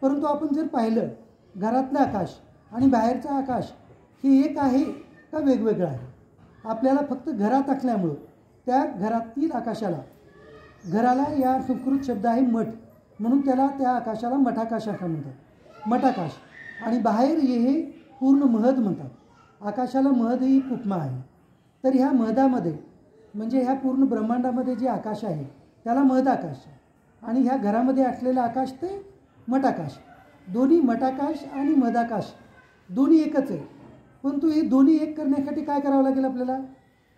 परंतु आपण जर पाहिलं घरातलं आकाश आणि बाहेरचं आकाश हे एक आहे का वेगवेगळं आहे? आपल्याला फक्त घरात असल्यामुळं त्या घरातील आकाशाला, घराला या संस्कृत शब्द आहे मठ, म्हणून त्याला त्या आकाशाला मठाकाश असं म्हणतात. मठाकाश. आणि बाहेर हे पूर्ण महद म्हणतात. आकाशाला महद ही उपमा आहे. तर ह्या महदामध्ये म्हणजे ह्या पूर्ण ब्रह्मांडामध्ये जे आकाश आहे त्याला महद आकाश आणि ह्या घरामध्ये असलेलं आकाश ते मठाकाश. दोन्ही मठाकाश आणि महदाकाश दोन्ही एकच आहे. परंतु हे दोन्ही एक करण्यासाठी काय करावं लागेल आपल्याला?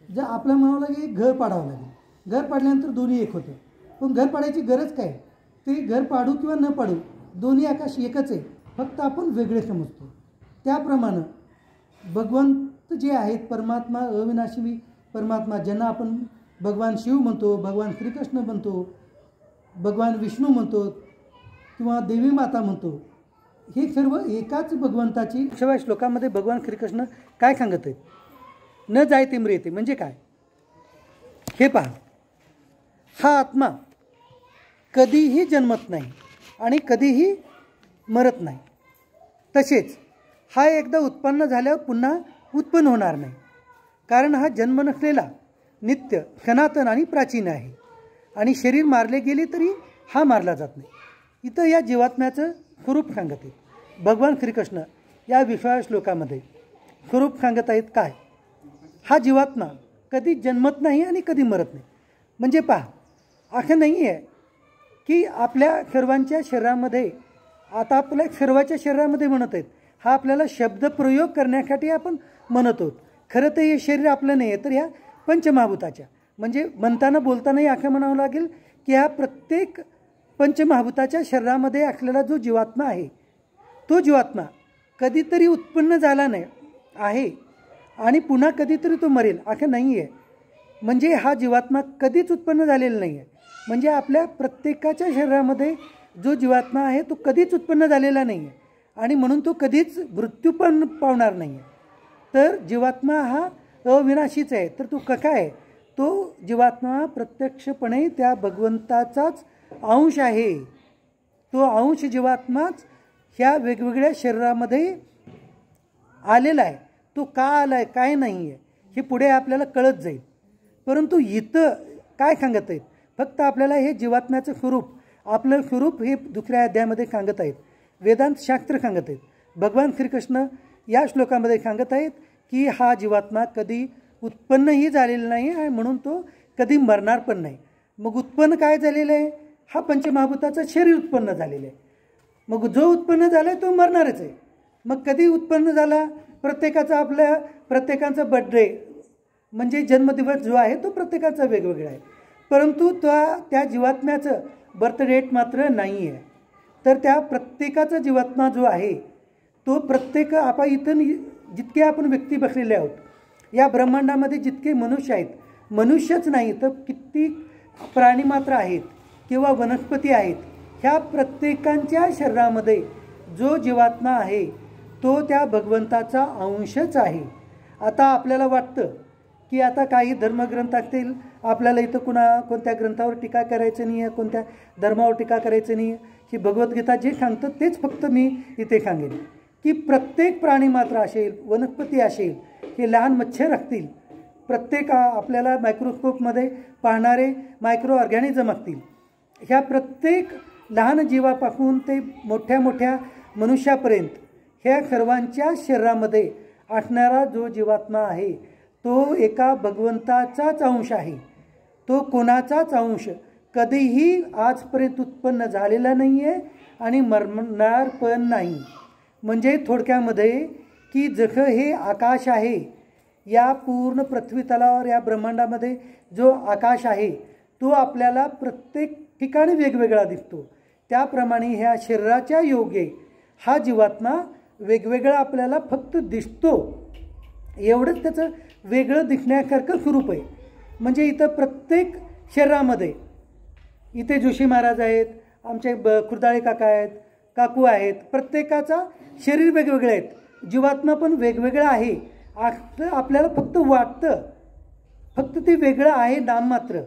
जर आपलं म्हणावं लागेल एक घर पाडावं लागेल. घर पाडल्यानंतर दोन्ही एक होतं. पण घर पाडायची गरज काय? ते घर पाडू किंवा न पाडू दोन्ही आकाश एकच आहे, फक्त आपण वेगळे समजतो. त्याप्रमाणे भगवंत जे आहेत परमात्मा, अविनाशी परमात्मा ज्यांना आपण भगवान शिव म्हणतो, भगवान श्रीकृष्ण म्हणतो, भगवान विष्णू म्हणतो किंवा देवी माता म्हणतो, हे सर्व एकाच भगवंताची 6व्या श्लोकामध्ये भगवान श्रीकृष्ण काय सांगत आहेत न जायते म्रियते म्हणजे काय? हे पहा, हा आत्मा कधीही जन्मत नाही आणि कधीही मरत नाही. तसेच हा एकदा उत्पन्न झाल्यावर पुन्हा उत्पन्न होणार नाही, कारण हा जन्म नसलेला नित्य सनातन आणि प्राचीन आहे. आणि शरीर मारले गेले तरी हा मारला जात नाही. इथं या जीवात्म्याचं स्वरूप सांगत आहेत भगवान श्रीकृष्ण या 20व्या श्लोकामध्ये. स्वरूप सांगत आहेत काय? हा जीवात्मा कधी जन्मत नाही आणि कधी मरत नाही. म्हणजे पहा, असं नाही आहे की आपल्या सर्वांच्या शरीरामध्ये, आता आपल्या सर्वाच्या शरीरामध्ये म्हणत आहेत, हा आपल्याला शब्दप्रयोग करण्यासाठी आपण म्हणत आहोत. खरं तर हे शरीर आपलं नाही आहे, तर ह्या पंचमहाभूताच्या, म्हणजे म्हणताना बोलतानाही असं म्हणावं लागेल की ह्या प्रत्येक पंचमहाभूताच्या शरीरामध्ये असलेला जो जीवात्मा आहे, तो जीवात्मा कधीतरी उत्पन्न झाला नाही आहे आणि पुन्हा कधीतरी तो मरेल असं नाही आहे. म्हणजे हा जीवात्मा कधीच उत्पन्न झालेला नाही आहे. म्हणजे आपल्या प्रत्येकाच्या शरीरामध्ये जो जीवात्मा आहे तो कधीच उत्पन्न झालेला नाही आहे आणि म्हणून तो कधीच मृत्यू पण पावणार नाही आहे. तर जीवात्मा हा अविनाशीच आहे. तर तो कसा आहे? तो जीवात्मा प्रत्यक्षपणे त्या भगवंताचाच अंश आहे. तो अंश जीवात्माच ह्या वेगवेगळ्या शरीरामध्ये आलेला आहे. तो का आला आहे, काय नाही आहे, हे पुढे आपल्याला कळत जाईल. परंतु इथं काय सांगत आहेत? फक्त आपल्याला हे जीवात्म्याचं स्वरूप, आपलं स्वरूप हे दुसऱ्या अध्यायामध्ये सांगत आहेत. वेदांत शास्त्र सांगत आहेत. भगवान श्रीकृष्ण या श्लोकामध्ये सांगत आहेत की हा जीवात्मा कधी उत्पन्नही झालेला नाही आहे, म्हणून तो कधी मरणार पण नाही. मग उत्पन्न काय झालेलं आहे? हा पंचमहाभूताचं शरीर उत्पन्न झालेलं आहे. मग जो उत्पन्न झाला आहे तो मरणारच आहे. मग कधी उत्पन्न झाला? प्रत्येकाचा, आपल्या प्रत्येकाचा बर्थडे म्हणजे जन्मदिवस जो आहे तो प्रत्येकाचा वेगवेगळा आहे, परंतु त्या जीवात्म्याचं बर्थ डेट मात्र नाही आहे. तर त्या प्रत्येकाचा जीवात्मा जो आहे तो प्रत्येक, आपण इथं जितके आपण व्यक्ती बसलेले आहोत, या ब्रह्मांडामध्ये जितके मनुष्य आहेत, मनुष्यच नाही तर किती प्राणी मात्र आहेत किंवा वनस्पती आहेत, ह्या प्रत्येकांच्या शरीरामध्ये जो जीवात्मा आहे तो त्या भगवंताचा अंशच आहे. आता आपल्याला वाटतं की आता काही धर्मग्रंथ असतील, आपल्याला इथं कोणत्या ग्रंथावर टीका करायचं नाही आहे, कोणत्या धर्मावर टीका करायचं नाही आहे, की भगवद्गीता जे सांगतं तेच फक्त मी इथे सांगेन की प्रत्येक प्राणी मात्र असेल, वनस्पती असेल, हे लहान मच्छर असतील, प्रत्येक आपल्याला मायक्रोस्कोपमध्ये पाहणारे मायक्रो ऑर्गॅनिझम असतील, ह्या प्रत्येक लहान जीवापासून ते मोठ्या मोठ्या मनुष्यापर्यंत ह्या सर्वांच्या शरीरामध्ये असणारा जो जीवात्मा आहे तो एका भगवंताचाच अंश आहे. तो कोणाचाच अंश कधीही आजपर्यंत उत्पन्न झालेला नाही आहे आणि मरणार पण नाही. म्हणजे थोडक्यामध्ये की जसं हे आकाश आहे, या पूर्ण पृथ्वीतलावर या ब्रह्मांडामध्ये जो आकाश आहे तो आपल्याला प्रत्येक ठिकाणी वेगवेगळा दिसतो, त्याप्रमाणे ह्या शरीराच्या योगे हा जीवात्मा वेगवेगळा आपल्याला फक्त दिसतो. एवढंच त्याचं वेगळं दिसण्यासारखं स्वरूप आहे. म्हणजे इथं प्रत्येक शरीरामध्ये, इथे जोशी महाराज आहेत, आमचे खुर्दाळे काका आहेत, काकू आहेत, प्रत्येकाचा शरीर वेगवेगळं आहेत, जीवात्मा पण वेगवेगळा आहे. आपल्याला फक्त वाटतं, फक्त ते वेगळं आहे नाम मात्र,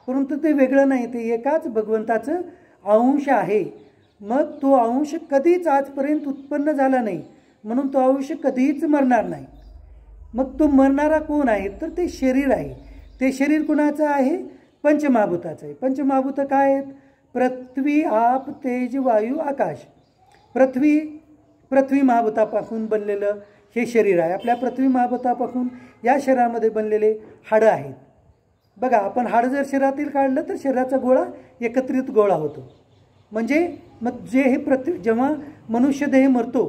परंतु ते वेगळं नाही, ते एकाच भगवंताचं अंश आहे. मग तो अंश कधीच आजपर्यंत उत्पन्न झाला नाही, म्हणून तो अंश कधीच मरणार नाही. मग तो मरणारा कोण आहे? तर ते शरीर आहे. ते शरीर कुणाचं आहे? पंचमहाभूताचं आहे. पंचमहाभूत काय आहेत? पृथ्वी, आप, तेज, वायू, आकाश. पृथ्वी महाभूतापासून बनलेलं हे शरीर आहे. आपल्या पृथ्वी महाभूतापासून या शरीरामध्ये बनलेले हाडं आहेत. बघा, आपण हाडं जर शरीरातील काढलं तर शरीराचा गोळा एकत्रित गोळा होतो. म्हणजे मग जे हे जेव्हा मनुष्य देह मरतो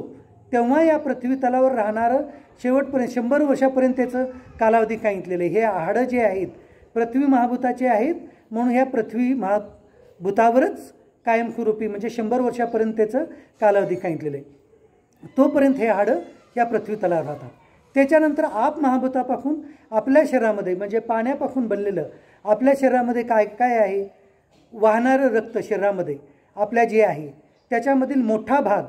तेव्हा या पृथ्वी तलावर राहणारं शेवटपर्यंत 100 वर्षापर्यंत त्याचं कालावधी सांगितलेलं आहे. हे हाडं जे आहेत पृथ्वी महाभूताचे आहेत, म्हणून ह्या पृथ्वी महाभूतावरच कायमस्वरूपी म्हणजे 100 वर्षापर्यंत त्याचं कालावधी सांगितलेलं आहे. तोपर्यंत हे हाडं या पृथ्वी तलावर राहतात. त्याच्यानंतर आप महाभूतापासून आपल्या शरीरामध्ये म्हणजे पाण्यापासून बनलेलं आपल्या शरीरामध्ये काय काय आहे? वाहणारं रक्त शरीरामध्ये आपल्या जे आहे त्याच्यामधील मोठा भाग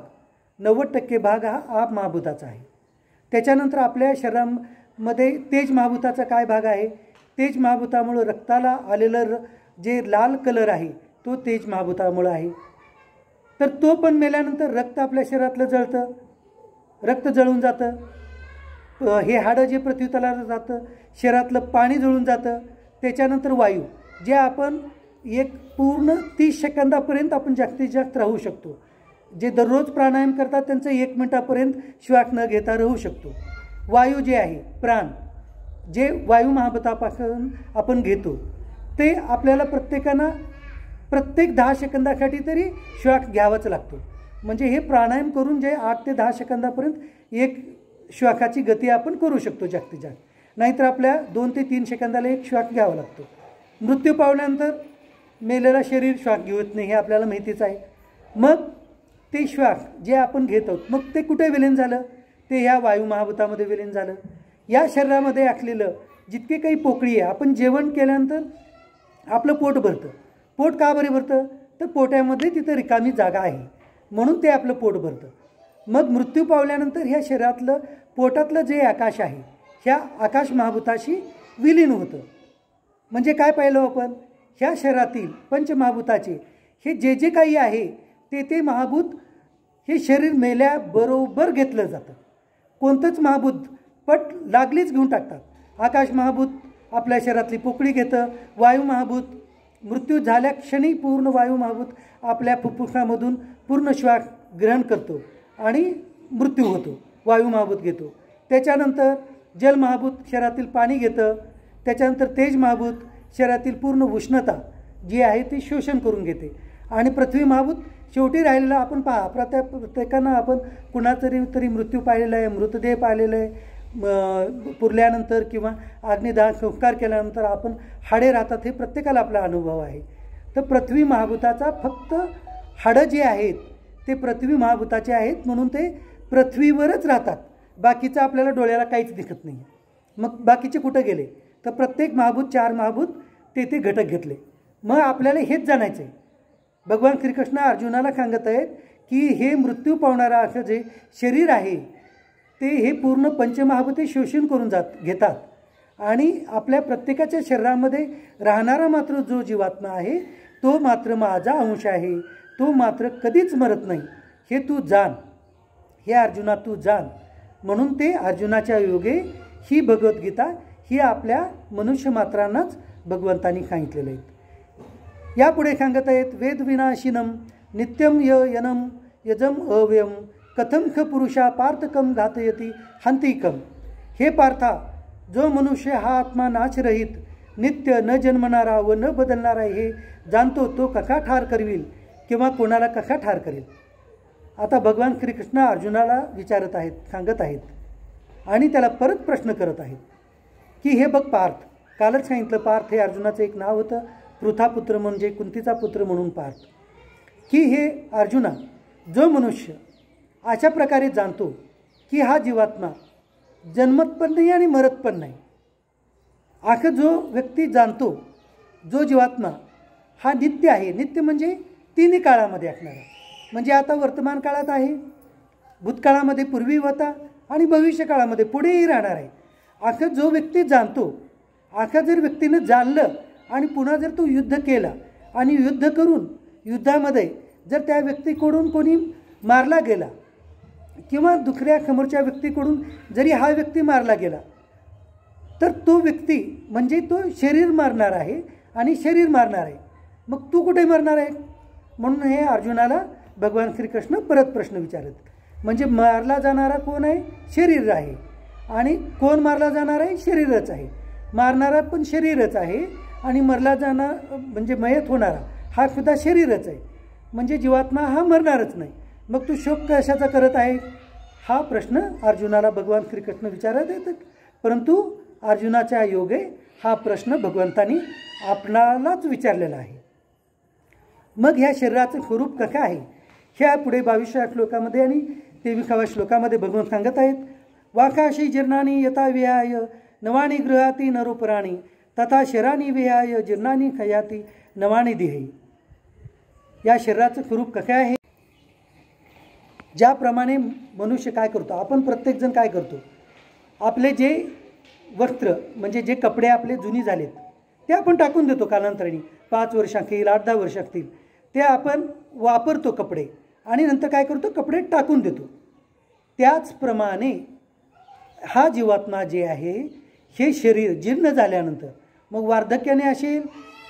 90% भाग हा आप महाभूताचा आहे. त्याच्यानंतर आपल्या मध्ये तेज महाभूताचा काय भाग आहे? तेज महाभूतामुळं रक्ताला आलेलं जे लाल कलर आहे तो तेज महाभूतामुळं आहे. तर तो पण मेल्यानंतर रक्त आपल्या शरीरातलं जळतं, रक्त जळून जातं. हे हाडं जे पृथ्वीतलावर जातं, शरीरातलं पाणी जळून जातं. त्याच्यानंतर वायू, जे आपण एक पूर्ण 30 सेकंदापर्यंत आपण जास्तीत जास्त राहू शकतो. जे दररोज प्राणायाम करतात त्यांचं 1 मिनिटापर्यंत श्वास न घेता राहू शकतो. वायू जे आहे, प्राण, जे वायू महाभूतापासून आपण घेतो, ते आपल्याला प्रत्येकानं प्रत्येक 10 सेकंदासाठी तरी श्वास घ्यावाच लागतो. म्हणजे हे प्राणायाम करून जे 8 ते 10 सेकंदापर्यंत एक श्वासाची गती आपण करू शकतो जास्तीत जास्त. नाहीतर आपल्या 2 ते 3 सेकंदाला एक श्वास घ्यावा लागतो. मृत्यू पावल्यानंतर मेलेला शरीर श्वास घेत नाही, हे आपल्याला माहितीच आहे. मग ते श्वास जे आपण घेत आहोत, मग ते कुठे विलीन झालं? ते ह्या वायू महाभूतामध्ये विलीन झालं. या शरीरामध्ये असलेलं जितके काही पोकळी आहे, आपण जेवण केल्यानंतर आपलं पोट भरतं. पोट का बरे भरतं? तर पोटामध्ये तिथं रिकामी जागा आहे म्हणून ते आपलं पोट भरतं. मग मृत्यू पावल्यानंतर ह्या शरीरातलं पोटातलं जे आकाश आहे ह्या आकाश महाभूताशी विलीन होतं. म्हणजे काय पाहिलं आपण? ह्या शरीरातील पंचमहाभूताचे हे जे जे काही आहे ते महाभूत हे शरीर मेल्याबरोबर घेतलं जातं. कोणतंच महाभूत पट लागलीच घेऊन टाकतात. आकाश महाभूत आपल्या शरीरातली पोकळी घेतं. वायू महाभूत मृत्यू झाल्या क्षणी पूर्ण वायू महाभूत आपल्या फुफ्फुसामधून पूर्ण श्वास ग्रहण करतो आणि मृत्यू होतो. वायू महाभूत घेतो. त्याच्यानंतर जल महाभूत शरीरातील पाणी घेतं. त्याच्यानंतर तेज महाभूत शरीरातील पूर्ण उष्णता जी आहे ती शोषण करून घेते. आणि पृथ्वी महाभूत शेवटी राहिलेला आपण पहा, प्रत्येकानं आपण कुणातरी तरी मृत्यू पाहिलेला आहे, मृतदेह पाहिलेला आहे. पुरल्यानंतर किंवा अग्निदाह संस्कार केल्यानंतर आपण हाडे राहतात, हे प्रत्येकाला आपला अनुभव आहे. तर पृथ्वी महाभूताचा फक्त हाडं जे आहेत ते पृथ्वी महाभूताचे आहेत म्हणून ते पृथ्वीवरच राहतात. बाकीचं आपल्याला डोळ्याला काहीच दिसत नाही. मग बाकीचे कुठं गेले? तर प्रत्येक महाभूत 4 महाभूत ते घटक घेतले. मग आपल्याला हेच जाणायचं आहे. भगवान श्रीकृष्ण अर्जुनाला सांगत आहेत की हे मृत्यू पावणारा असं जे शरीर आहे ते हे पूर्ण पंचमहाभूते शोषण करून घेतात. आणि आपल्या प्रत्येकाच्या शरीरामध्ये राहणारा मात्र जो जीवात्मा आहे तो मात्र माझा अंश आहे, तो मात्र कधीच मरत नाही. हे तू जाण, हे अर्जुना तू जाण. म्हणून ते अर्जुनाच्या योगे ही भगवद्गीता ही आपल्या मनुष्य मात्रांनाच भगवंतांनी सांगितलेलं आहे. यापुढे सांगत आहेत वेदविनाशिनम नित्यम यनम यजम अव्ययम कथम ख पुरुषा पार्थकम घातयती हंतिकम. हे पार्था, जो मनुष्य हा आत्मा नाशरहित नित्य न जन्मणारा व न बदलणारा हे जाणतो तो कसा ठार करविल किंवा कोणाला कसा ठार करेल. आता भगवान श्रीकृष्ण अर्जुनाला विचारत आहेत, सांगत आहेत आणि त्याला परत प्रश्न करत आहेत की हे बघ पार्थ, कालच सांगितलं पार्थ हे अर्जुनाचं एक नाव होतं, पृथापुत्र म्हणजे कुंतीचा पुत्र म्हणून पार्थ, की हे अर्जुना, जो मनुष्य अशा प्रकारे जाणतो की हा जीवात्मा जन्मत पण नाही आणि मरत पण नाही, आखं जो व्यक्ती जाणतो जो जीवात्मा हा नित्य आहे, नित्य म्हणजे 3 काळामध्ये असणारा, म्हणजे आता वर्तमान काळात आहे, भूतकाळामध्ये पूर्वी होता आणि भविष्य काळामध्ये पुढेही राहणार आहे. आखं जो व्यक्ती जाणतो, आखं जर व्यक्तीनं जाणलं आणि पुन्हा जर तो युद्ध केला आणि युद्ध करून युद्धामध्ये जर त्या व्यक्तीकडून कोणी मारला गेला किंवा दुसऱ्या समोरच्या व्यक्तीकडून जरी हा व्यक्ती मारला गेला तर तो व्यक्ती म्हणजे तो शरीर मारणार आहे आणि शरीर मारणार आहे. मग तू कुठे मरणार आहे? म्हणून हे अर्जुनाला भगवान श्रीकृष्ण परत प्रश्न विचारत. म्हणजे मारला जाणारा कोण आहे? शरीर आहे. आणि कोण मारला जाणार आहे? शरीरच आहे. मारणारा पण शरीरच आहे आणि मरला जाणार म्हणजे मयत होणारा हा सुद्धा शरीरच आहे. म्हणजे जीवात्मा हा मरणारच नाही. मग तू शोक कशाचा करत आहे? हा प्रश्न अर्जुनाला भगवान श्रीकृष्ण विचारत आहेत. परंतु अर्जुनाच्या योगे हा प्रश्न भगवंतांनी आपणालाच विचारलेला आहे. मग ह्या शरीराचं स्वरूप कसं आहे ह्या पुढे 22व्या श्लोकामध्ये आणि 23व्या श्लोकामध्ये भगवान सांगत आहेत. वाकाशी जीर्णानी यथा विहाय नवानी गृहाती नरोपराणी तथा शरानी विहाय जीर्णानी खयाती नवानी देही. या शरीराचं स्वरूप कसं आहे? ज्याप्रमाणे मनुष्य काय करतो, आपण प्रत्येकजण काय करतो, आपले जे वस्त्र म्हणजे जे कपडे आपले जुनी झालेत ते आपण टाकून देतो कालांतराने, 5 वर्षांतील 8-10 वर्षांतील ते आपण वापरतो कपडे आणि नंतर काय करतो, कपडे टाकून देतो. त्याचप्रमाणे हा जीवात्मा जे आहे हे शरीर जीर्ण झाल्यानंतर मग वार्धक्याने असेल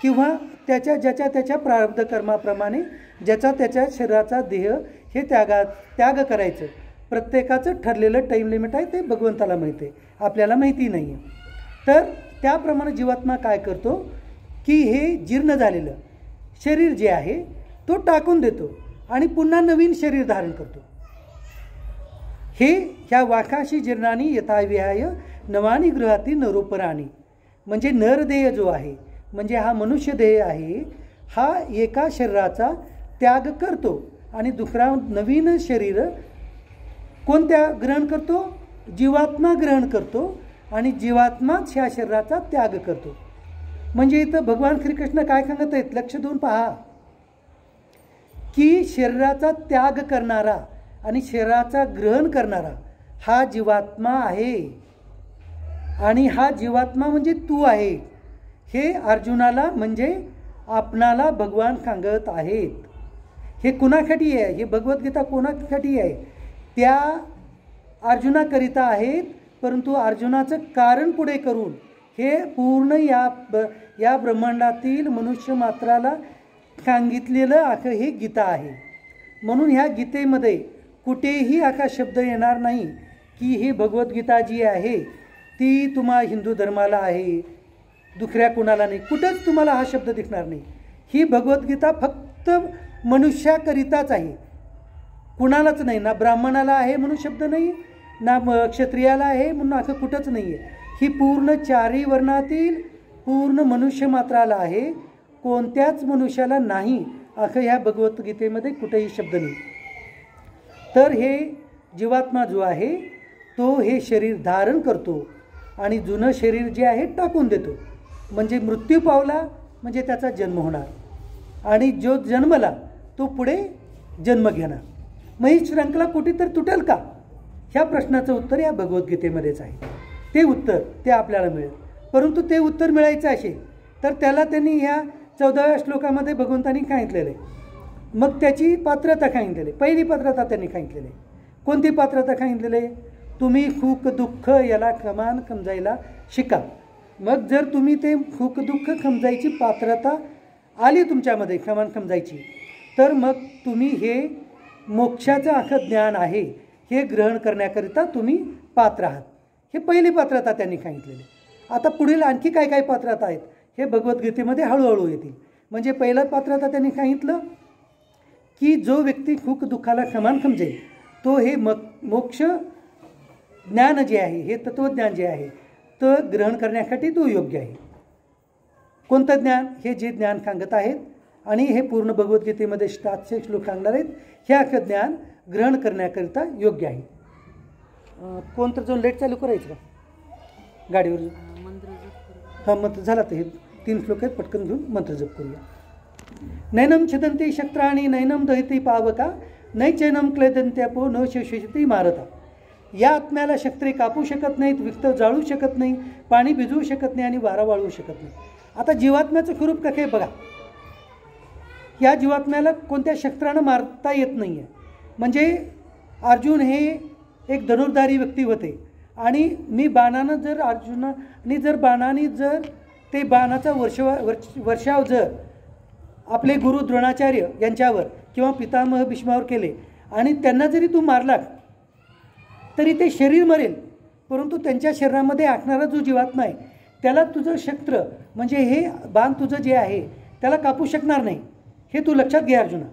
किंवा ज्याच्या प्रारब्ध कर्माप्रमाणे ज्याचा त्याच्या शरीराचा देह हे त्याग करायचं. प्रत्येकाचं ठरलेलं टाईम लिमिट आहे, ते भगवंताला माहिती आहे, आपल्याला माहिती नाही आहे. तर त्याप्रमाणे जीवात्मा काय करतो की हे जीर्ण झालेलं शरीर जे आहे तो टाकून देतो आणि पुन्हा नवीन शरीर धारण करतो. हे ह्या वाकाशी जीर्णानी यथाविहाय नवानी गृहाती नरोपराणी, म्हणजे नरदेह जो आहे म्हणजे हा मनुष्य देह आहे, हा एका शरीराचा त्याग करतो आणि दुसरा नवीन शरीर कोणत्या ग्रहण करतो, जीवात्मा ग्रहण करतो आणि जीवात्माच ह्या शरीराचा त्याग करतो. म्हणजे इथं भगवान श्रीकृष्ण काय सांगत आहेत, लक्ष देऊन पहा की शरीराचा त्याग करणारा आणि शरीराचा ग्रहण करणारा हा जीवात्मा आहे आणि हा जीवात्मा म्हणजे तू आहे. हे अर्जुनाला म्हणजे आपणाला भगवान सांगत आहेत. हे कुणासाठी आहे, हे भगवद्गीता कोणासाठी आहे, त्या अर्जुनाकरिता आहेत, परंतु अर्जुनाचं कारण पुढे करून हे पूर्ण या ब्रह्मांडातील मनुष्य मात्राला सांगितलेलं आखं हे गीता आहे. म्हणून ह्या गीतेमध्ये कुठेही आका शब्द येणार नाही की ही भगवद्गीता जी आहे ती तुम्हा हिंदू धर्माला आहे, दुसऱ्या कुणाला नाही. कुठंच तुम्हाला हा शब्द दिसणार नाही. ही भगवद्गीता फक्त मनुष्याकरिताच आहे, कुणालाच नाही. ना ब्राह्मणाला आहे म्हणून शब्द नाही, ना क्षत्रियाला आहे म्हणून असं कुठंच नाही आहे. ही पूर्ण 4 वर्णातील पूर्ण मनुष्य मात्राला आहे, कोणत्याच मनुष्याला नाही असं ह्या भगवद्गीतेमध्ये कुठेही शब्द नाही. तर हे जीवात्मा जो आहे तो हे शरीर धारण करतो आणि जुनं शरीर जे आहे टाकून देतो. म्हणजे मृत्यू पावला म्हणजे त्याचा जन्म होणार आणि जो जन्मला तो पुढे जन्म घेणार. मग ही श्रंखला कुठे तर तुटेल का, ह्या प्रश्नाचं उत्तर या भगवद्गीतेमध्येच आहे. ते उत्तर ते आपल्याला मिळेल. परंतु ते उत्तर मिळायचं असेल तर त्याला त्यांनी ह्या 14व्या श्लोकामध्ये भगवंतांनी सांगितलेलं आहे. मग त्याची पात्रता सांगितलेली. पहिली पात्रता त्यांनी सांगितलेली. कोणती पात्रता सांगितलेली आहे, तुम्ही सुख दुःख याला कमान समजायला शिका. मग जर तुम्ही ते सुख दुःख समजायची पात्रता आली तुमच्यामध्ये कमान समजायची, तर मग तुम्ही हे मोक्षाचं आखं ज्ञान आहे हे ग्रहण करण्याकरिता तुम्ही पात्र आहात. हे पहिली पात्रता त्यांनी सांगितलेली. आता पुढील आणखी काय काय पात्रता आहेत हे भगवद्गीतेमध्ये हळूहळू येतील. म्हणजे पहिलं पात्रता त्यांनी सांगितलं की जो व्यक्ती सुख दुःखाला समान समजेल तो हे मोक्ष ज्ञान जे आहे हे तत्वज्ञान जे आहे तर ग्रहण करण्यासाठी तो योग्य आहे. कोणतं ज्ञान, हे जे ज्ञान सांगत आहेत आणि हे पूर्ण भगवद्गीतेमध्ये 700 श्लोक सांगणार आहेत, हे अख्खं ज्ञान ग्रहण करण्याकरिता योग्य आहे. कोणतं जो लेट चालू करायचं का गाडीवर, हां मंत्र झाला तर हे 3 श्लोक आहेत, पटकन घेऊन मंत्र जप करूया. नैनम छिदंती शस्त्राणी नैनम दहिती पावका नैचैनम क्लेदंत्यापो न शेषती मारता. या आत्म्याला शस्त्रे कापू शकत नाहीत, विक्त जाळू शकत नाही, पाणी भिजवू शकत नाही आणि वारा वाळवू शकत नाही. आता जीवात्म्याचं स्वरूप कसं आहे बघा. या जीवात्म्याला कोणत्या शस्त्रानं मारता येत नाही आहे. म्हणजे अर्जुन हे एक धनुर्धारी व्यक्ती होते आणि मी बाणानं जर अर्जुनाने जर बाणाने जर ते बाणाचा वर्षाव जर आपले गुरु द्रोणाचार्य यांच्यावर किंवा पितामह भीष्मावर केले आणि त्यांना जरी तू मारला तरी ते शरीर मरेल, परंतु त्यांच्या शरीरामध्ये आखणारा जो जीवात्मा आहे त्याला तुझं शस्त्र म्हणजे हे बाण तुझं जे आहे त्याला कापू शकणार नाही. हे तू लक्षात घे अर्जुना.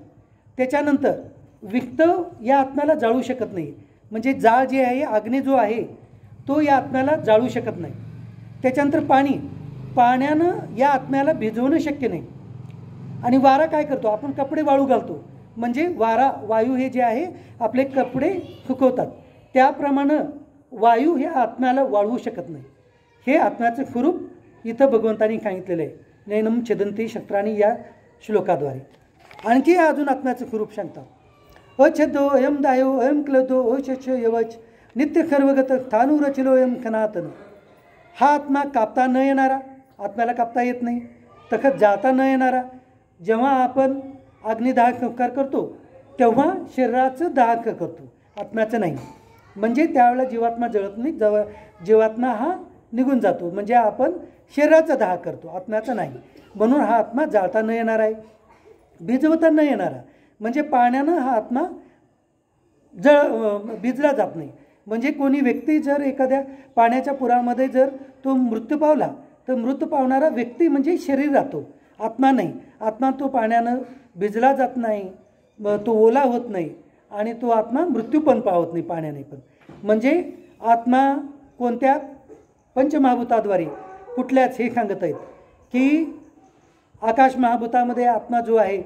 त्याच्यानंतर विक्त या आत्म्याला जाळू शकत नाही. म्हणजे जाळ जे आहे, अग्नी जो आहे तो या आत्म्याला जाळू शकत नाही. त्याच्यानंतर पाण्यानं या आत्म्याला भिजवणं शक्य नाही. आणि वारा काय करतो, आपण कपडे वाळू घालतो म्हणजे वायू हे जे आहे आपले कपडे सुकवतात, त्याप्रमाणे वायू हे आत्म्याला वाळवू शकत नाही. हे आत्म्याचं स्वरूप इथं भगवंतांनी सांगितलेलं आहे नैनम छदंती शस्त्राणी या श्लोकाद्वारे. आणखी अजून आत्म्याचं स्वरूप सांगतात. अछदो अयम दायो अयम क्लदो अशच यवच नित्य खर्वगत स्थानूरचिलो अयम खनातन. हा आत्मा कापता न येणारा, आत्म्याला कापता येत नाही. तखत जाळता न येणारा. जेव्हा आपण अग्निदाह संस्कार करतो तेव्हा शरीराचं दाह करतो, आत्म्याचं नाही. म्हणजे त्यावेळेला जीवात्मा जळत नाही, जीवात्मा हा निघून जातो. म्हणजे आपण शरीराचा दाह करतो, आत्म्याचा नाही. म्हणून हा आत्मा जाळता न येणार आहे, भिजवता न येणारा. म्हणजे पाण्यानं हा आत्मा भिजला जात नाही. म्हणजे कोणी व्यक्ती जर एखाद्या पाण्याच्या पुरामध्ये जर तो मृत्यू पावला तर मृत्यू पावणारा व्यक्ती म्हणजे शरीर राहतो, आत्मा नाही. आत्मा तो पाण्यानं भिजला जात नाही, तो ओला होत नाही आणि तो आत्मा मृत्यू पण पावत नाही पाण्याने पण. म्हणजे आत्मा कोणत्या पंचमहाभूताद्वारे कुठल्याच हे सांगत आहेत की आकाश महाभूतामध्ये आत्मा जो आहे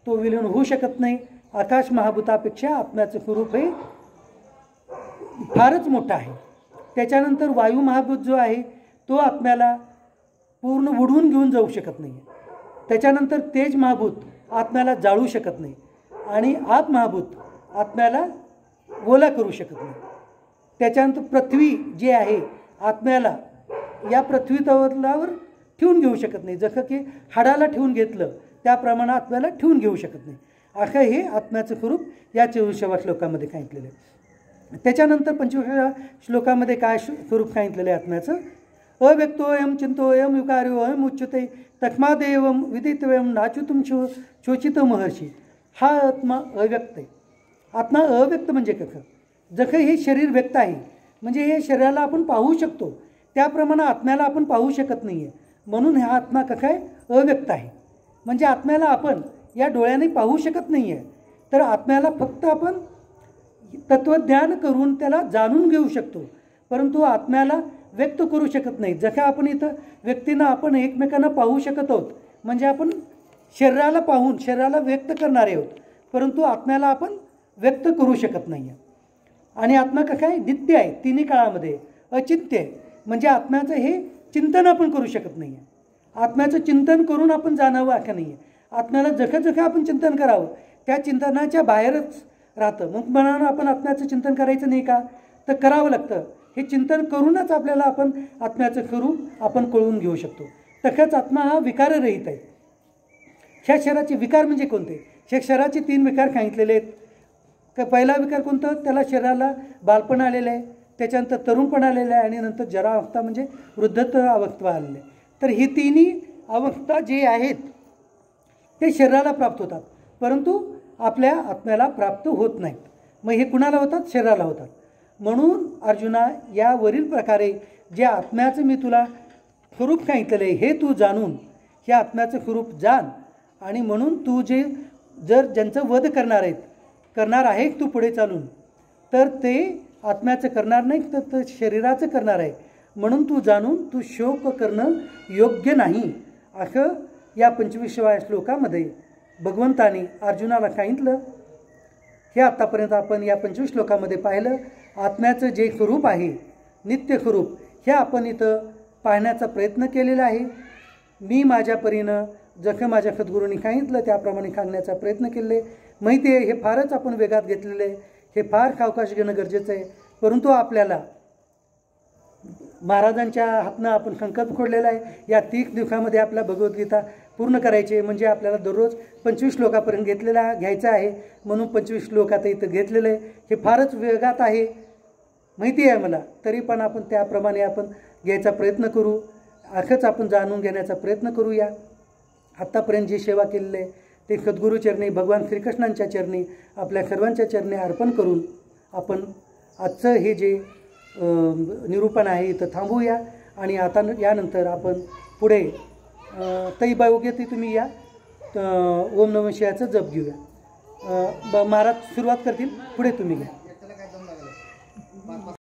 तो विलीन होऊ शकत नाही. आकाश महाभूतापेक्षा आत्म्याचं स्वरूप हे फारच मोठं आहे. त्याच्यानंतर वायू महाभूत जो आहे तो आत्म्याला पूर्ण उडवून घेऊन जाऊ शकत नाही. त्याच्यानंतर तेज महाभूत आत्म्याला जाळू शकत नाही आणि आप महाभूत आत्म्याला ओला करू शकत नाही. त्याच्यानंतर पृथ्वी जे आहे आत्म्याला या पृथ्वी तलावर ठेवून घेऊ शकत नाही. जसं की हाडाला ठेवून घेतलं त्याप्रमाणे आत्म्याला ठेवून घेऊ शकत नाही. असं हे आत्म्याचं स्वरूप या 24व्या श्लोकामध्ये सांगितलेलं आहे. त्याच्यानंतर 25व्या श्लोकामध्ये काय स्वरूप सांगितलेलं आहे आत्म्याचं? अव्यक्तोयम चिंतोयम विकार्योयम उच्यते तस्मादेवम विदितव्यम नाच्युतुम शोचित महर्षी. हा आत्मा अव्यक्त आहे. आत्मा अव्यक्त म्हणजे कसं? जसं हे शरीर व्यक्त आहे म्हणजे हे शरीराला आपण पाहू शकतो, त्याप्रमाणे आत्म्याला आपण पाहू शकत नाही आहे. म्हणून हा आत्मा कसा आहे? अव्यक्त आहे. म्हणजे आत्म्याला आपण या डोळ्याने पाहू शकत नाही आहे, तर आत्म्याला फक्त आपण तत्वज्ञान करून त्याला जाणून घेऊ शकतो, परंतु आत्म्याला व्यक्त करू शकत नाही. जसं आपण इथं व्यक्तींना आपण एकमेकांना पाहू शकत आहोत, म्हणजे आपण शरीराला पाहून शरीराला व्यक्त करणारे आहोत, परंतु आत्म्याला आपण व्यक्त करू शकत नाही आहे. आणि आत्मा कसा आहे? नित्य आहे, तिन्ही काळामध्ये अचिंत्य आहे. म्हणजे आत्म्याचं हे चिंतन आपण करू शकत नाही आहे. आत्म्याचं चिंतन करून आपण जाणावं असं नाही आहे. आत्म्याला जसं जसं आपण चिंतन करावं त्या चिंतनाच्या बाहेरच राहतं. मग म्हणानं आपण आत्म्याचं चिंतन करायचं नाही का? तर करावं लागतं. हे चिंतन करूनच आपल्याला आपण आत्म्याचं स्वरूप आपण कळून घेऊ शकतो. तसंच आत्मा हा विकाररहित आहे. ह्या शरीराचे विकार म्हणजे कोणते? ह्या शरीराचे 3 विकार सांगितलेले आहेत. पहिला विकार कोणतं? त्याला शरीराला बालपण आलेलं आहे, त्याच्यानंतर तरुणपण आलेलं आहे आणि नंतर जरा अवस्था म्हणजे वृद्धत्व अवस्था आलेलं आहे. तर ही तिन्ही अवस्था जे आहेत ते शरीराला प्राप्त होतात, परंतु आपल्या आत्म्याला प्राप्त होत नाहीत. मग हे कुणाला होतात? शरीराला होतात. म्हणून अर्जुना, यावरील प्रकारे जे आत्म्याचं मी तुला स्वरूप सांगितलेलं आहे हे तू जाणून हे आत्म्याचं स्वरूप जाण. आणि म्हणून तू जे जर ज्यांचं वध करणार आहे तू पुढे चालून, तर ते आत्म्याचं करणार नाही तर ते शरीराचं करणार आहे. म्हणून तू जाणून तू शोक करणं योग्य नाही, असं या 25व्या श्लोकामध्ये भगवंताने अर्जुनाला सांगितलं. हे आत्तापर्यंत आपण या 25 श्लोकामध्ये पाहिलं. आत्म्याचं जे स्वरूप आहे नित्य स्वरूप हे आपण इथं पाहण्याचा प्रयत्न केलेला आहे. मी माझ्या परीनं जसं माझ्या सद्गुरूंनी सांगितलं त्याप्रमाणे सांगण्याचा प्रयत्न केले. माहिती आहे हे फारच आपण वेगात घेतलेलं आहे, हे फार सावकाश घेणं गरजेचं आहे. परंतु आपल्याला महाराजांच्या हातनं आपण संकल्प खोडलेला आहे. या 30 दिवसामध्ये आपला भगवद्गीता पूर्ण करायची, म्हणजे आपल्याला दररोज 25 श्लोकापर्यंत घ्यायचं आहे. म्हणून 25 श्लोक आता इथं घेतलेलं आहे. हे फारच वेगात आहे माहिती आहे मला, तरी पण आपण त्याप्रमाणे आपण घ्यायचा प्रयत्न करू. असंच आपण जाणून घेण्याचा प्रयत्न करूया. आत्तापर्यंत जी सेवा केलेली आहे ते सद्गुरूचरणी भगवान श्रीकृष्णांच्या चरणी आपल्या सर्वांच्या चरणी अर्पण करून आपण आजचं हे जे निरूपण आहे इथं थांबवूया. आणि आता यानंतर आपण पुढे तैबा योग्य ती तुम्ही या ओम नमः शिवायचं जप घेऊया. महाराज सुरुवात करतील, पुढे तुम्ही घ्या.